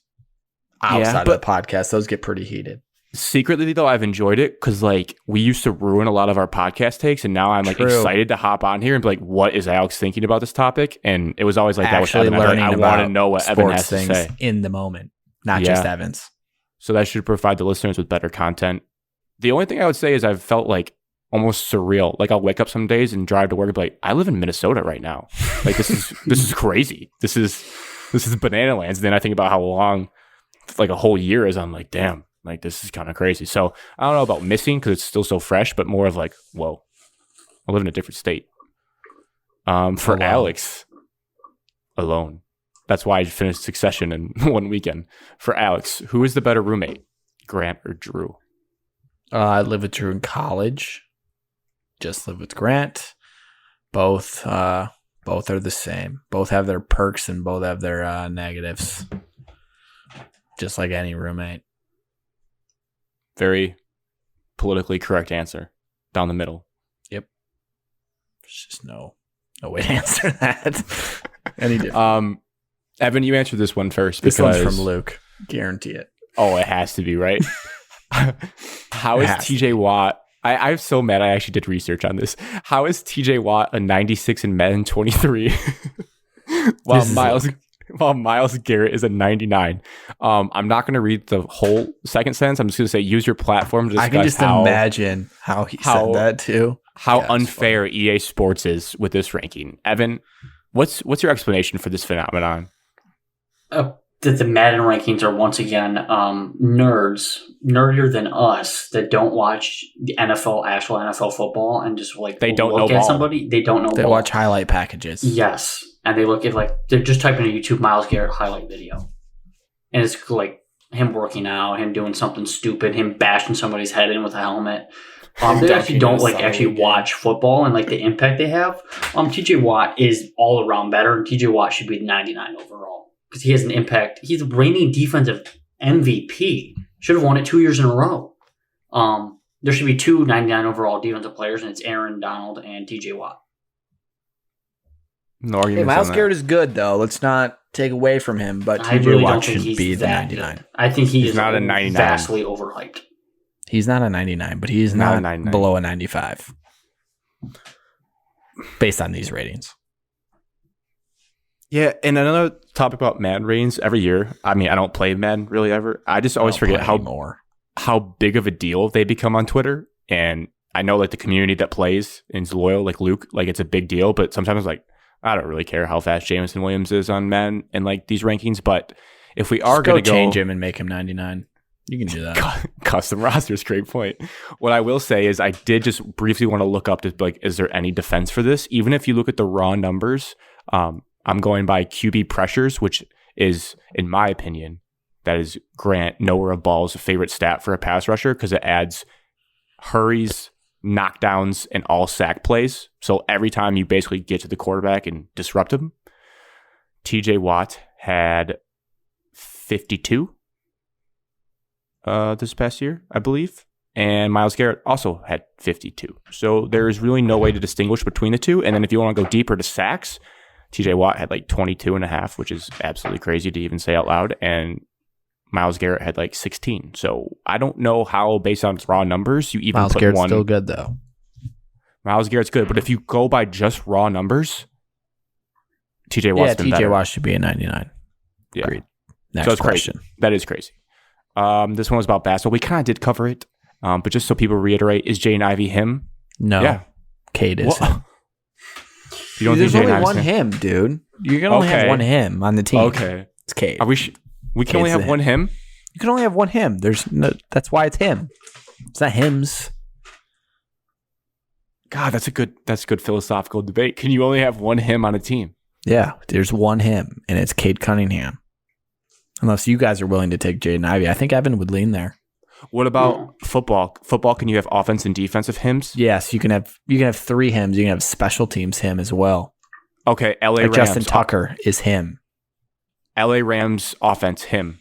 outside of the podcast. Those get pretty heated. Secretly, though, I've enjoyed it because like we used to ruin a lot of our podcast takes, and now I'm like excited to hop on here and be like, "What is Alex thinking about this topic?" And it was always like that was Evan. I want to know what Evan has to say in the moment, not just Evan's. So that should provide the listeners with better content. The only thing I would say is I've felt like almost surreal. Like I'll wake up some days and drive to work and be like, I live in Minnesota right now. Like this is crazy. This is banana lands. And then I think about how long like a whole year is. I'm like, damn, like this is kind of crazy. So I don't know about missing because it's still so fresh, but more of like, whoa, I live in a different state. For Alex, alone. That's why I finished Succession in one weekend. For Alex, who is the better roommate, Grant or Drew? I live with Drew in college. Just live with Grant. Both are the same. Both have their perks and both have their negatives. Just like any roommate. Very politically correct answer. Down the middle. Yep. There's just no way to answer that. Any different. Evan, you answered this one first. This one's from Luke. Guarantee it. Oh, it has to be, right? How is TJ Watt? I'm so mad I actually did research on this. How is TJ Watt a 96 in men 23 while Myles Garrett is a 99? I'm not going to read the whole second sentence. I'm just going to say use your platform to discuss. I can just imagine how he said that too. How unfair EA Sports is with this ranking. Evan, what's your explanation for this phenomenon? That the Madden rankings are once again nerdier than us that don't watch the actual NFL football and just like they don't look know at ball. Somebody. They don't know. They ball. watch highlight packages. Yes, and they look at like they're just typing a YouTube Myles Garrett highlight video, and it's like him working out, him doing something stupid, him bashing somebody's head in with a helmet. They actually don't watch football and like the impact they have. TJ Watt is all around better, and TJ Watt should be 99 overall because he has an impact. He's the reigning defensive MVP. Should have won it 2 years in a row. There should be two 99 overall defensive players, and it's Aaron Donald and TJ Watt. No arguments. Hey, Myles Garrett is good though. Let's not take away from him, but TJ Watt should be the 99. Good. I think he's not a 99. Vastly overhyped. He's not a 99, but he's not below a 95. Based on these ratings. Yeah, and another topic about Madden ratings every year. I mean, I don't play Madden really ever. I just always forget how big of a deal they become on Twitter. And I know like the community that plays and is loyal, like Luke, like it's a big deal. But sometimes like I don't really care how fast Jameson Williams is on Madden and like these rankings. But if we are going to change him and make him 99. You can do that. Custom rosters, great point. What I will say is I did just briefly want to look up to like, is there any defense for this? Even if you look at the raw numbers, I'm going by QB pressures, which is, in my opinion, that is Grant Nowhere of Ball's favorite stat for a pass rusher because it adds hurries, knockdowns, and all sack plays. So every time you basically get to the quarterback and disrupt him, TJ Watt had 52 this past year, I believe. And Myles Garrett also had 52. So there's really no way to distinguish between the two. And then if you want to go deeper to sacks, TJ Watt had like 22 and a half, which is absolutely crazy to even say out loud. And Myles Garrett had like 16. So I don't know how, based on raw numbers, you even Myles put Garrett's one. still good, though. Myles Garrett's good. But if you go by just raw numbers, TJ Watt's been better. TJ Watt should be a 99. Yeah. Agreed. Next So it's question. crazy. That is crazy. This one was about basketball. We kind of did cover it. But just so people reiterate, is Jaden Ivey him? No. Yeah. Cade is him. You don't There's think only Jaden one Ivey's him, dude. You're going to only have Okay. one him on the team. Okay. It's Cade. We can only Cade's have the one him? You can only have one him. There's no. That's why it's him. It's not hims. God, that's a good philosophical debate. Can you only have one him on a team? Yeah, there's one him, and it's Cade Cunningham. Unless you guys are willing to take Jaden Ivey. I think Evan would lean there. What about football? Football, can you have offense and defensive hims? Yes, you can have three hims. You can have special teams him as well. Okay, LA Like Rams. Justin Tucker is him. LA Rams offense him.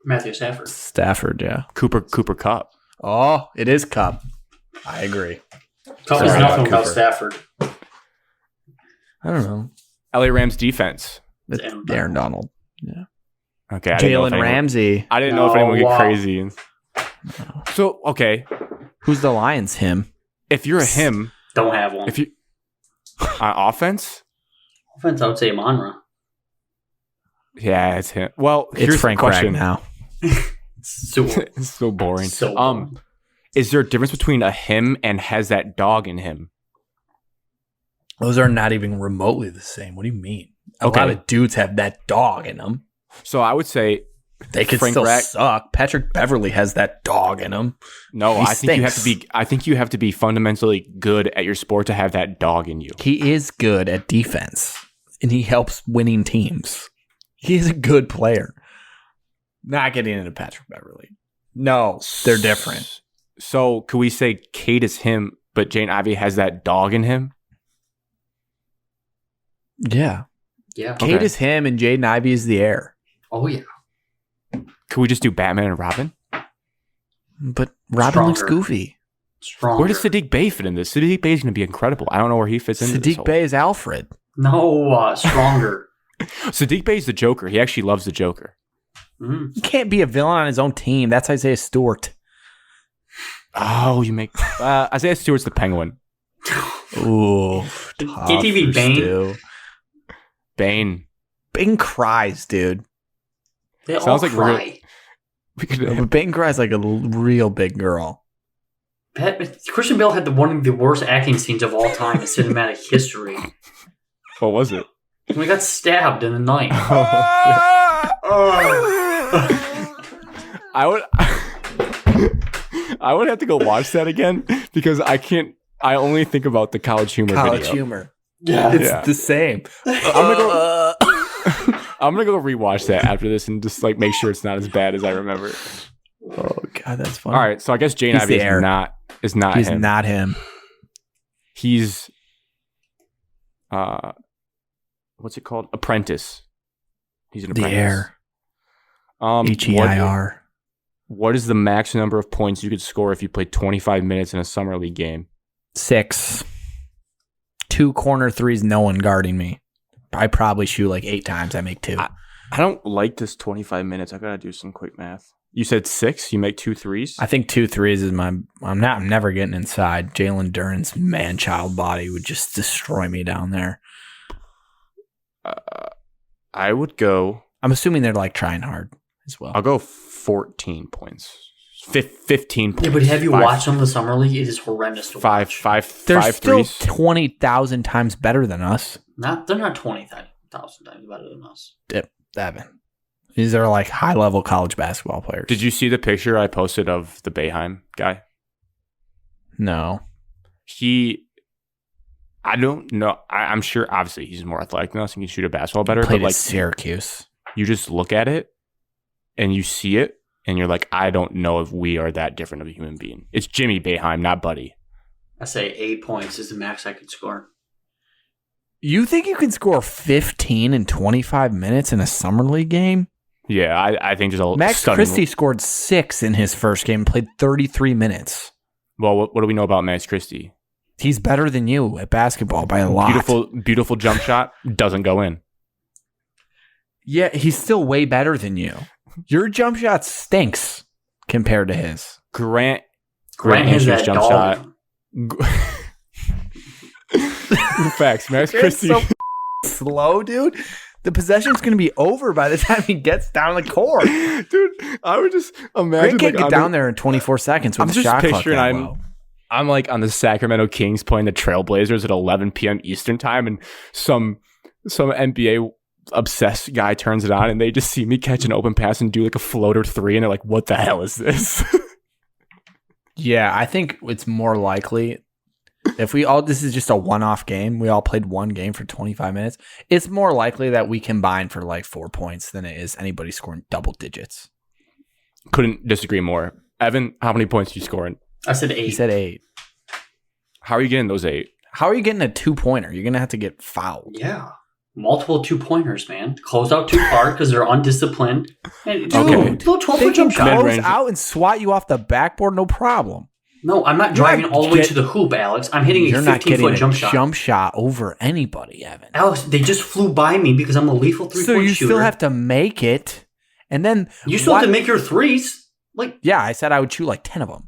Matthew Stafford. Stafford, yeah. Cooper Kupp. Oh, it is Cup. I agree. Cup Sorry is about nothing without Cooper. Stafford. I don't know. LA Rams defense. It's Aaron Donald. Yeah. Okay, I didn't know if Jalen anyone- Ramsey. I didn't know if anyone would get wow. crazy. So, okay, Who's the Lions him? if you're a him, Don't have one. if you on offense, Offense, I would say Monra. yeah, it's him. Well, It's here's Frank the question. Reich now. So, It's so boring. so boring. Is there a difference between a him and has that dog in him? Those are not even remotely the same. What do you mean? A Okay. lot of dudes have that dog in them. So I would say They could Frank still Reich- suck. Patrick Beverly has that dog in him. no. He I think you have to stinks. be. I think you have to be fundamentally good at your sport to have that dog in you. He is good at defense, and he helps winning teams. He is a good player. Not getting into Patrick Beverly. No, they're different. So could we say Cade is him, but Jane Ivey has that dog in him? Yeah. Yeah. Okay. Cade is him, and Jaden Ivey is the heir. Oh, yeah. Could we just do Batman and Robin? But Robin looks Stronger. goofy. Stronger. Where does Sadiq Bey fit in this? Sadiq Bey is going to be incredible. I don't know where he fits into this. Sadiq Bey is Alfred. No, stronger. Sadiq Bey is the Joker. He actually loves the Joker. Mm. He can't be a villain on his own team. That's Isaiah Stewart. Oh, you make Isaiah Stewart's the Penguin. Ooh. KTV Bane. Bane. Bane cries, dude. They Sounds all like cry. We could But Bane cries like a real big girl. Christian Bale had one of the worst acting scenes of all time in cinematic history. What was it? When he got stabbed in the night. I would I would have to go watch that again because I can't. I only think about the College Humor video. humor. Yeah. It's Yeah. the same. I'm gonna go rewatch that after this and just like make sure it's not as bad as I remember. Oh god, that's funny. All right, so I guess Jane He's Ivey the heir. is not He's him. not him. He's what's it called? Apprentice. He's an The apprentice. heir. Um, HEIR. What is the max number of points you could score if you played 25 minutes in a summer league game? 6. 2 corner threes, no one guarding me. I probably shoot like 8 times. I make 2. I don't like this 25 minutes. I gotta do some quick math. You said 6. You make 2 threes. I think 2 threes is my. I'm never getting inside. Jalen Duren's man-child body would just destroy me down there. I would go. I'm assuming they're like trying hard as well. I'll go 14 points. 15 points. Yeah, but have you watched some of the summer league? It is horrendous to watch. They're five still threes. 20,000 times better than us. They're not 20,000 times better than us. Evan. These are like high-level college basketball players. Did you see the picture I posted of the Boeheim guy? No. I don't know. I'm sure, obviously, he's more athletic than us and can shoot a basketball better. Played but at like Syracuse. you just look at it and you see it and you're like, I don't know if we are that different of a human being. It's Jimmy Boeheim, not Buddy. I say 8 points is the max I could score. You think you can score 15 in 25 minutes in a summer league game? Yeah, I think there's a Max stunning. Christie scored 6 in his first game and played 33 minutes. Well, what do we know about Max Christie? He's better than you at basketball by a lot. Beautiful jump shot doesn't go in. Yeah, he's still way better than you. Your jump shot stinks compared to his. Grant has Andrews' that jump dog. shot. Facts. Max Christie. So slow, dude. The possession's going to be over by the time he gets down the court. Dude, I would just imagine. Grant can't get down there in 24 seconds with I'm the just shot clock picturing that low. I'm like on the Sacramento Kings playing the Trailblazers at 11 p.m. Eastern time, and some NBA obsessed guy turns it on, and they just see me catch an open pass and do like a floater three, and they're like, "What the hell is this?" Yeah, I think it's more likely if this is just a one-off game, we all played one game for 25 minutes, it's more likely that we combine for like 4 points than it is anybody scoring double digits. Couldn't disagree more. Evan, how many points are you scoring? I said 8. He said 8. How are you getting those 8? How are you getting a 2-pointer? You're going to have to get fouled. Yeah. Multiple 2-pointers, man. Close out too hard because they're undisciplined. And, dude, Okay. little 12-foot They can jump shot. close Mid-range. out and swat you off the backboard, no problem. No, I'm not driving all the way to the hoop, Alex. I'm hitting You're a not getting 15-foot a jump shot. over anybody, Evan. Alex, they just flew by me because I'm a lethal 3-point So you shooter. still have to make it, and then You still have to make your threes. Yeah, I said I would shoot like 10 of them.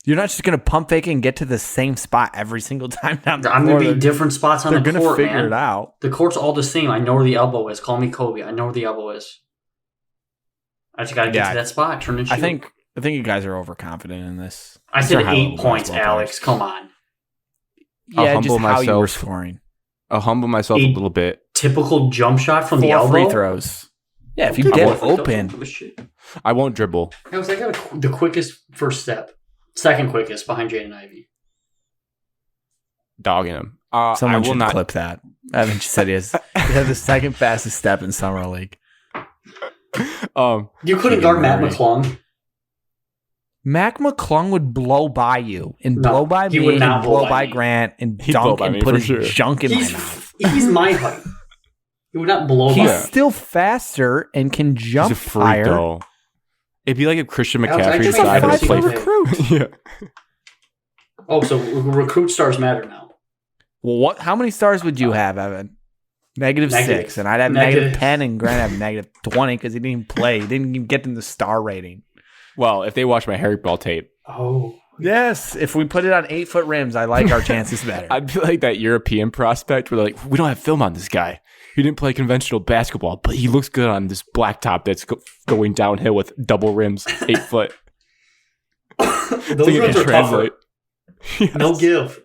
You're not just going to pump fake it and get to the same spot every single time down the I'm floor. going to be different spots on the They're court, going to figure man. it out. The court's all the same. I know where the elbow is. Call me Kobe. I know where the elbow is. I just got to get to that spot. Turn and shoot. I think you guys are overconfident in this. I These said are high-level 8 points, basketball Alex. players. Come on. I'll Yeah, humble just how you were myself. scoring. I'll humble myself a 8 little bit. Typical jump shot from the 4 elbow. free throws. Yeah, if you I'll get take it. open. Don't give a shit. I won't dribble. Alex, I got the quickest first step. Second quickest behind Jaden Ivey. Dogging him. Someone I will should not. clip that. Evan just said he has the second fastest step in Summer League. You couldn't Keegan guard Matt Murray. McClung. Mac McClung would blow by you and No, blow by he me would and not blow blow by by me. Grant and He'd blow dunk by and me put for his sure. junk in my mouth. He's my height. He would not blow He's by. still faster and can He's jump a freak, higher. though. It'd be like if Christian Alex, I McCaffrey just He's a tried decided to play. 5-star recruit. Yeah. Oh, so recruit stars matter now. Well, how many stars would you have, Evan? Negative. -6, and I'd have Negative. -10, and Grant have -20 because he didn't even play. He didn't even get in the star rating. Well, if they watch my Harry Ball tape, Oh. Yes, if we put it on 8-foot rims, I like our chances better. I'd be like that European prospect where they're like, we don't have film on this guy. He didn't play conventional basketball, but he looks good on this blacktop that's going downhill with double rims, 8 foot. Those Think it ones can are tougher. Yes. No give.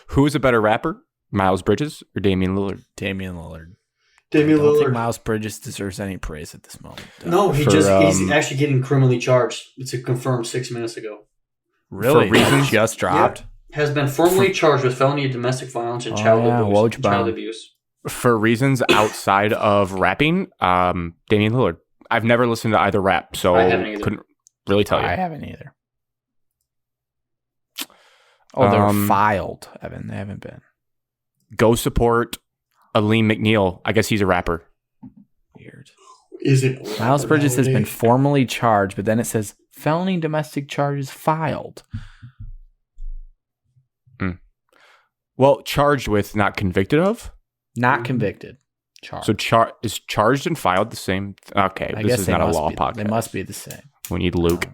Who is a better rapper, Miles Bridges or Damian Lillard? Damian Lillard. Damian I don't think Lillard. Miles Bridges deserves any praise at this moment. No, he's he's actually getting criminally charged. It's confirmed 6 minutes ago. Really? For reasons- That just dropped? Has been formally charged with felony domestic violence and child Woj abuse. For reasons outside of rapping, Damian Lillard. I've never listened to either rap, so I haven't either. couldn't really tell you. I haven't either. Oh, they're Um, filed, Evan. They haven't been. Go support Aleem McNeil. I guess he's a rapper. Weird. Is it? Miles Bridges has been formally charged, but then it says felony domestic charges filed. Well, charged with, not convicted of. Not convicted. Charged. So is charged and filed the same? Okay, I this guess is they not a must law be, podcast. They must be the same. We need Luke.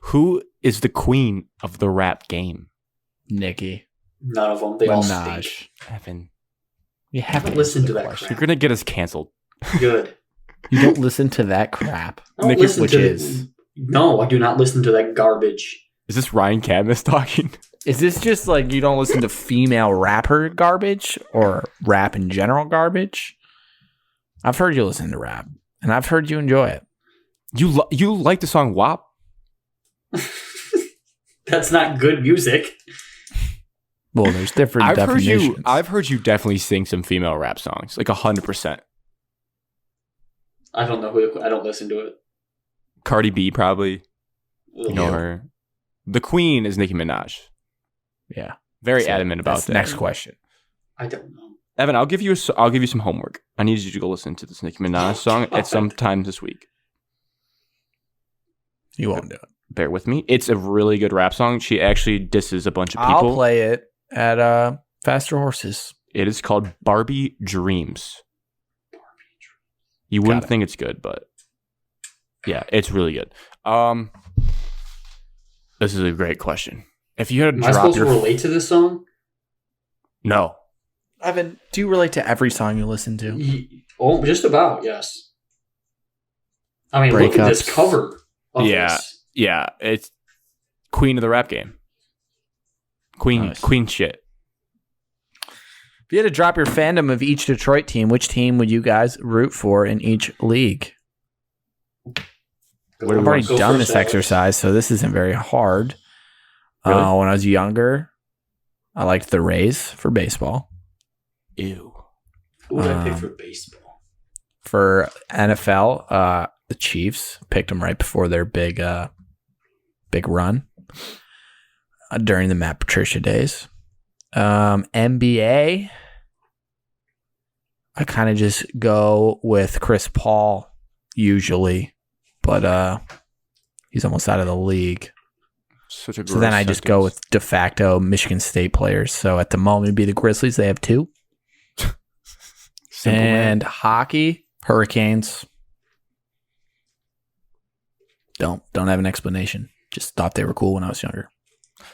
Who is the queen of the rap game? Nikki. None of them. They all stink. Minaj. Evan, You I haven't listened to that crap. you're gonna get us canceled. Good. You don't listen to that crap. I don't listen which to is. No, I do not listen to that garbage. Is this Ryan Cadmus talking? Is this just like you don't listen to female rapper garbage or rap in general garbage? I've heard you listen to rap, and I've heard you enjoy it. You like the song WAP? That's not good music. Well, there's different definitions. I've heard you definitely sing some female rap songs, like 100%. I don't know who. I don't listen to it. Cardi B probably. Ugh. You know her. The queen is Nicki Minaj. Yeah, Very So adamant about that's that. the next question. I don't know. Evan, I'll give you some homework. I need you to go listen to this Nicki Minaj song at some time this week. You won't do it. Bear with me. It's a really good rap song. She actually disses a bunch of people. I'll play it at Faster Horses. It is called Barbie Dreams. You wouldn't think it's good, but yeah, it's really good. This is a great question. If you had to Am I drop supposed your to relate to this song? No. Evan, do you relate to every song you listen to? Oh, just about, yes. I mean, look at this Breakups. cover of Yeah. this. Yeah, it's queen of the rap game. Nice. Queen shit. If you had to drop your fandom of each Detroit team, which team would you guys root for in each league? Go I've already for done this Alex. exercise, so this isn't very hard. Really? When I was younger, I liked the Rays for baseball. Ew. Who would I pick for baseball? For NFL, the Chiefs picked them right before their big run during the Matt Patricia days. NBA, I kind of just go with Chris Paul usually, but he's almost out of the league. Such a So then I just go with de facto Michigan State players. So at the moment, it'd be the Grizzlies. They have 2. And hockey, Hurricanes. Don't have an explanation. Just thought they were cool when I was younger.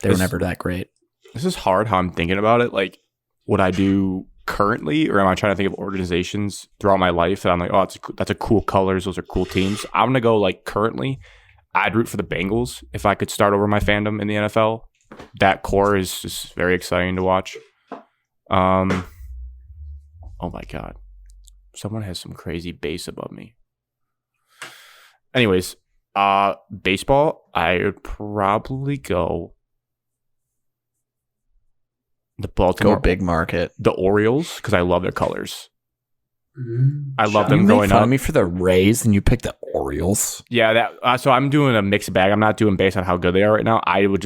They were never that great. This is hard how I'm thinking about it. Like, what I do currently, or am I trying to think of organizations throughout my life that I'm like, oh, that's a cool colors. Those are cool teams. I'm going to go like currently, I'd root for the Bengals if I could start over my fandom in the NFL. That core is just very exciting to watch. Oh my God. Someone has some crazy bass above me. Anyways, baseball, I would probably go the Baltimore. Go big market. The Orioles, because I love their colors. Mm, I love You them make growing fun up. of me for the Rays, and you pick the Orioles. Yeah, so I'm doing a mixed bag. I'm not doing based on how good they are right now. I would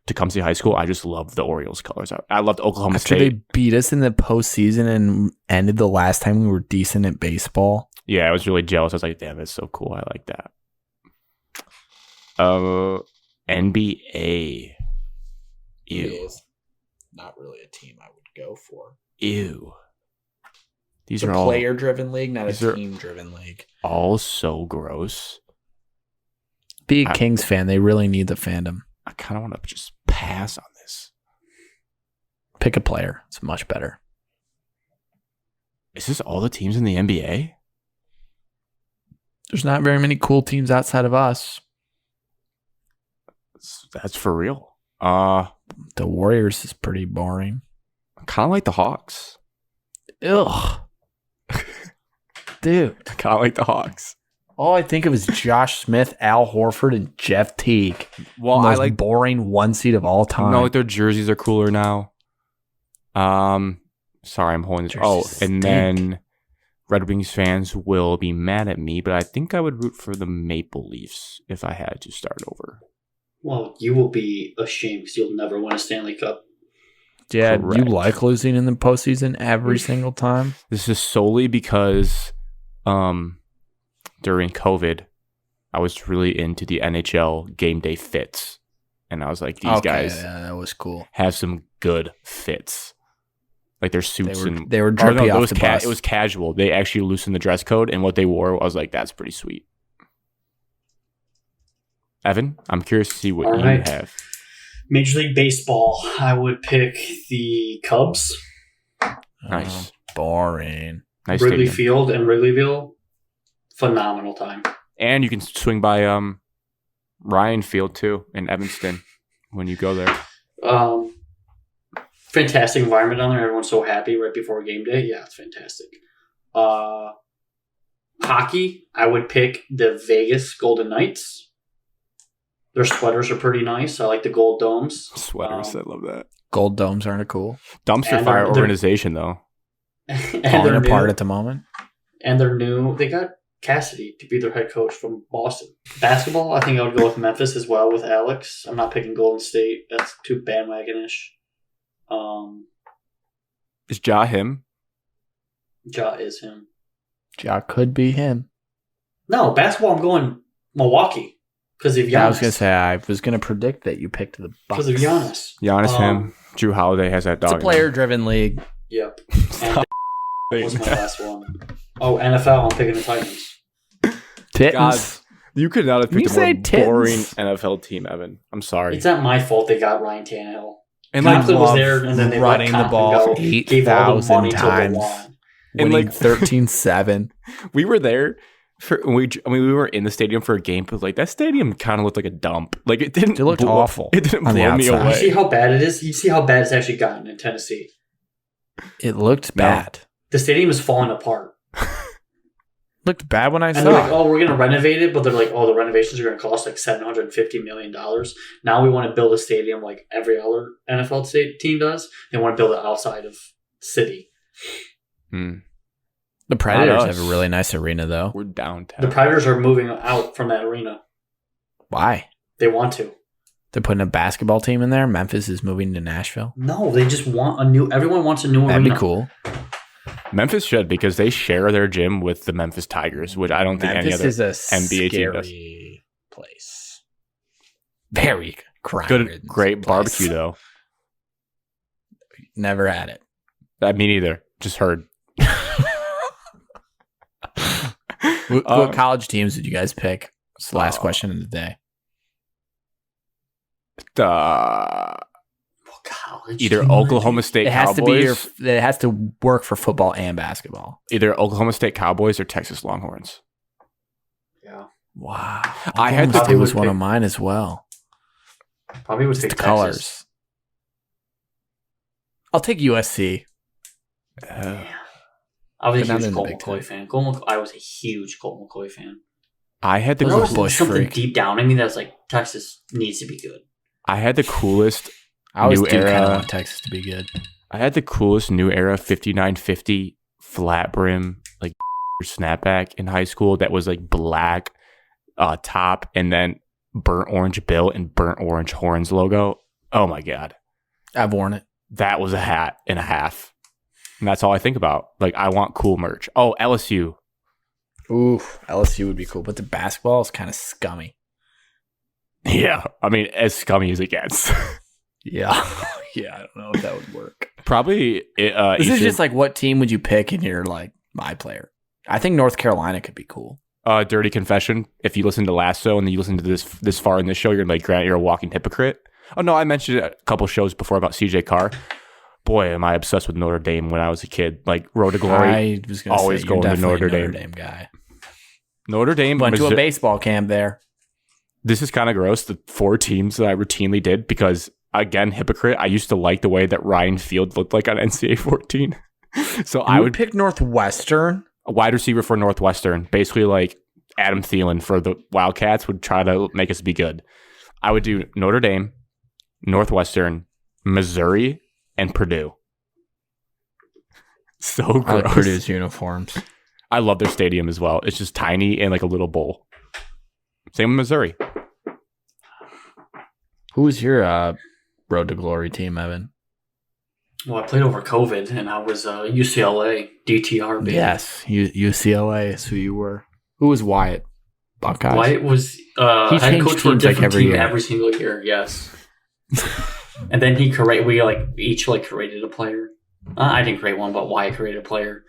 Tecumseh High School. I just love the Orioles colors. I loved Oklahoma After State. they beat us in the postseason and ended the last time we were decent at baseball. Yeah, I was really jealous. I was like, damn, that's so cool. I like that. NBA. Ew. Not really a team I would go for. Ew. These It's are a all player-driven league, not these a are- team-driven league. all so gross. Be a Kings fan. They really need the fandom. I kind of want to just pass on this. Pick a player. It's much better. Is this all the teams in the NBA? There's not very many cool teams outside of us. That's for real. The Warriors is pretty boring. Kind of like the Hawks. Ugh. Dude. Kind of like the Hawks. All I think of is Josh Smith, Al Horford, and Jeff Teague. Well, The I most like boring one seed of all time. no, like their jerseys are cooler now. Sorry, I'm holding this. Jerseys Oh, stink. and then Red Wings fans will be mad at me, but I think I would root for the Maple Leafs if I had to start over. Well, you will be ashamed because you'll never win a Stanley Cup. Yeah, Correct. you like losing in the postseason every single time? This is solely because during COVID, I was really into the NHL game day fits. And I was like, these guys Yeah, that was cool. have some good fits. Like their suits They were drippy off the bus. It was casual. They actually loosened the dress code, and what they wore, I was like, that's pretty sweet. Evan, I'm curious to see what All you right. have. Major League Baseball, I would pick the Cubs. Nice. Boring. Nice Wrigley stadium. Field and Wrigleyville. Phenomenal time. And you can swing by Ryan Field too in Evanston when you go there. Fantastic environment down there. Everyone's so happy right before game day. Yeah, it's fantastic. Hockey, I would pick the Vegas Golden Knights. Their sweaters are pretty nice. I like the gold domes. Sweaters, I love that. Gold domes aren't cool. Dumpster And fire they're- organization though. And Falling they're apart new. at the moment. And they're new. They got Cassidy to be their head coach from Boston. Basketball, I think I would go with Memphis as well with Alex. I'm not picking Golden State. That's too bandwagonish. Is Ja him? Ja is him. Ja could be him. No, basketball, I'm going Milwaukee because of Giannis. Yeah, I was gonna say I was gonna predict that you picked the Bucks. Because of Giannis. Giannis him. Drew Holiday has that dog. It's a player-driven league. Yep. And what's my last one? Oh, NFL, I'm picking the Titans. Titans. God, you could not have You picked a say more Titans? boring NFL team, Evan. I'm sorry. It's not my fault they got Ryan Tannehill. And Conklin like, was love there, and then they running let the ball Conklin go, gave all the 8,000 money to times. LeBron. And Winning like 13-7. we were there for we were in the stadium for a game, but like that stadium kind of looked like a dump. Like it didn't. It looked awful It didn't on the blow me outside. You see away. how bad it is? You see how bad it's actually gotten in Tennessee? It looked bad. The stadium is falling apart. Looked bad when I And saw they're like, it. oh, we're going to renovate it, but they're like, oh, the renovations are going to cost like $750 million. Now we want to build a stadium like every other NFL team does. They want to build it outside of city. Hmm. The Predators Not have us. a really nice arena, though. We're downtown. The Predators are moving out from that arena. Why? They want to. They're putting a basketball team in there. Memphis is moving to Nashville. No, they just want a new. Everyone wants a new That'd arena. be cool. Memphis should because they share their gym with the Memphis Tigers, which I don't think any other is a NBA team does. scary place. Very crime. Good, great barbecue though. Never had it. Me neither. Just heard. What college teams did you guys pick? It's the last Oh. question of the day. What college Either team would I Oklahoma take? State It has Cowboys, to be it has to work for football and basketball. either Oklahoma State Cowboys or Texas Longhorns. Yeah, Wow. I had Oklahoma to State was pick- one of mine as well. probably would It's take the Texas. colors. I'll take USC. I was But a not huge in the Colt Big McCoy fan. I was a huge Colt McCoy fan. I had the Those There are was Bush something freak. deep down in me that was like, Texas needs to be good. I had the coolest I always New do kind era. of want Texas to be good. I had the coolest new era 5950 flat brim like snapback in high school that was like black top and then burnt orange bill and burnt orange horns logo. Oh my god. I've worn it. That was a hat and a half. And that's all I think about. Like I want cool merch. Oh, LSU. Ooh, LSU would be cool, but the basketball is kind of scummy. Yeah. I mean, as scummy as it gets. Yeah. Yeah, I don't know if that would work. Probably This is Eastern- just like, what team would you pick in your, like, my player? I think North Carolina could be cool. dirty confession. If you listen to Lasso and then you listen to this far in this show, you're gonna be like, Grant, you're a walking hypocrite. Oh no, I mentioned it a couple shows before about CJ Carr. Boy, am I obsessed with Notre Dame when I was a kid. Like Road to Glory. I was going to always say, going you're to definitely Notre a Dame. guy. Notre Dame Went to a Missouri- baseball camp there. This is kind of gross. The 4 teams that I routinely did because again, hypocrite. I used to like the way that Ryan Field looked like on NCAA 14. So I would pick Northwestern. a wide receiver for Northwestern, basically like Adam Thielen for the Wildcats would try to make us be good. I would do Notre Dame, Northwestern, Missouri, and Purdue. So gross. I like Purdue's uniforms. I love their stadium as well. It's just tiny and like a little bowl. Same with Missouri. Who was your Road to Glory team, Evan? Well, I played over COVID, and I was UCLA, DTR, baby. Yes, UCLA is who you were. Who was Wyatt? Buckeyes. Wyatt was He head changed coach for a teams, like, different every team year. every single year, yes. And then we each created a player. I didn't create one, but Wyatt created a player.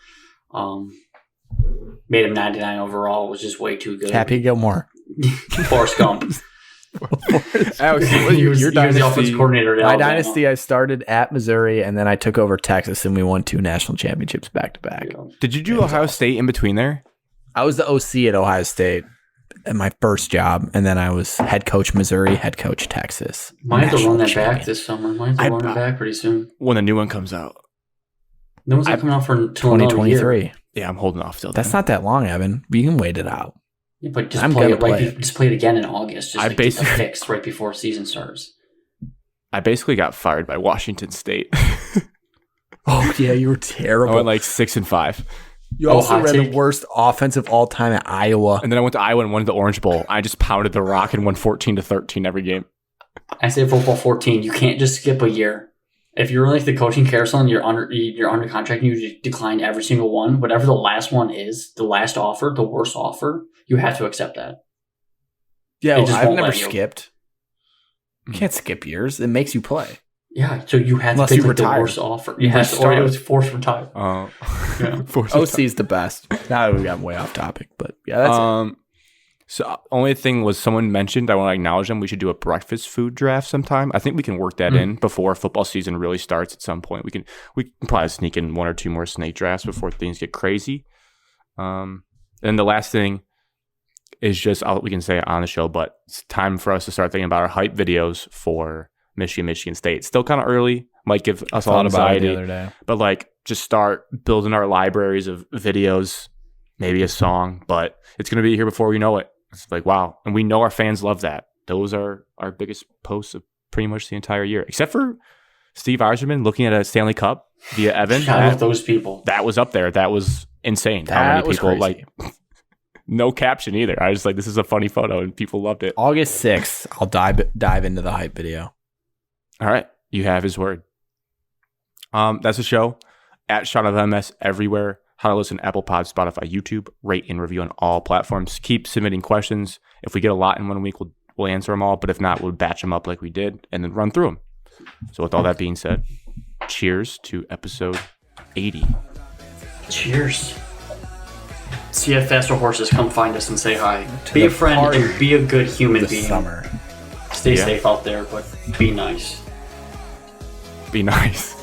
Made him 99 overall. Was just way too good. Happy Gilmore. Forrest Gump. Alex, He was your the offensive dynasty. coordinator. At My Alabama. dynasty, I started at Missouri, and then I took over Texas, and we won 2 national championships back to back. Did you do Ohio State in between there? I was the OC at Ohio State at my first job, and then I was head coach Missouri, head coach Texas. Might have to run that national back champion. this summer. Might have to run it back pretty soon. When the new one comes out. No one's not coming out for until another year. 2023. Yeah, I'm holding off till That's then. not that long, Evan. We can wait it out. Yeah, but just I'm play gonna it play right. Just play it again in August. Just I like, get the basically- fix right before season starts. I basically got fired by Washington State. Oh yeah, you were I terrible. went like 6-5. You also hot ran take. the worst offensive all time at Iowa. And then I went to Iowa and won the Orange Bowl. I just pounded the rock and won 14-13 every game. I say football 14. You can't just skip a year. If you're like the coaching carousel and you're under contract and you decline every single one, whatever the last one is, the last offer, the worst offer, you have to accept that. Yeah, It just I've won't never let you. skipped. You can't skip years. It makes you play. Yeah, so you have Unless to pick you like, the retire. worst offer. You You have to, or restart. it was forced retire. Yeah. OC's the best. Now we got way off topic, but yeah, that's it. So only thing was someone mentioned, I want to acknowledge them, we should do a breakfast food draft sometime. I think we can work that in before football season really starts at some point. We can probably sneak in 1 or 2 more snake drafts before things get crazy. And the last thing is just, we can say it on the show, but it's time for us to start thinking about our hype videos for Michigan State. Still kind of early, might give us a lot of anxiety, the other day. but like just start building our libraries of videos, maybe a song, but it's going to be here before we know it. It's like, wow. And we know our fans love that. Those are our biggest posts of pretty much the entire year, except for Steve Eiserman looking at a Stanley Cup via Evan. Shout out those people. That was up there. That was insane. How That many was people crazy. like no caption either. I was like, this is a funny photo and people loved it. August 6th, I'll dive into the hype video. All right. You have his word. That's the show. At Shot of MS everywhere. How to listen: Apple Pod, Spotify, YouTube. Rate and review on all platforms. Keep submitting questions. If we get a lot in 1 week, we'll answer them all. But if not, we'll batch them up like we did and then run through them. So with all that being said, cheers to episode 80. Cheers. CF Faster Horses, come find us and say hi. Be the a friend party and be a good human The being. summer. Stay Yeah. safe out there, but be nice. Be nice.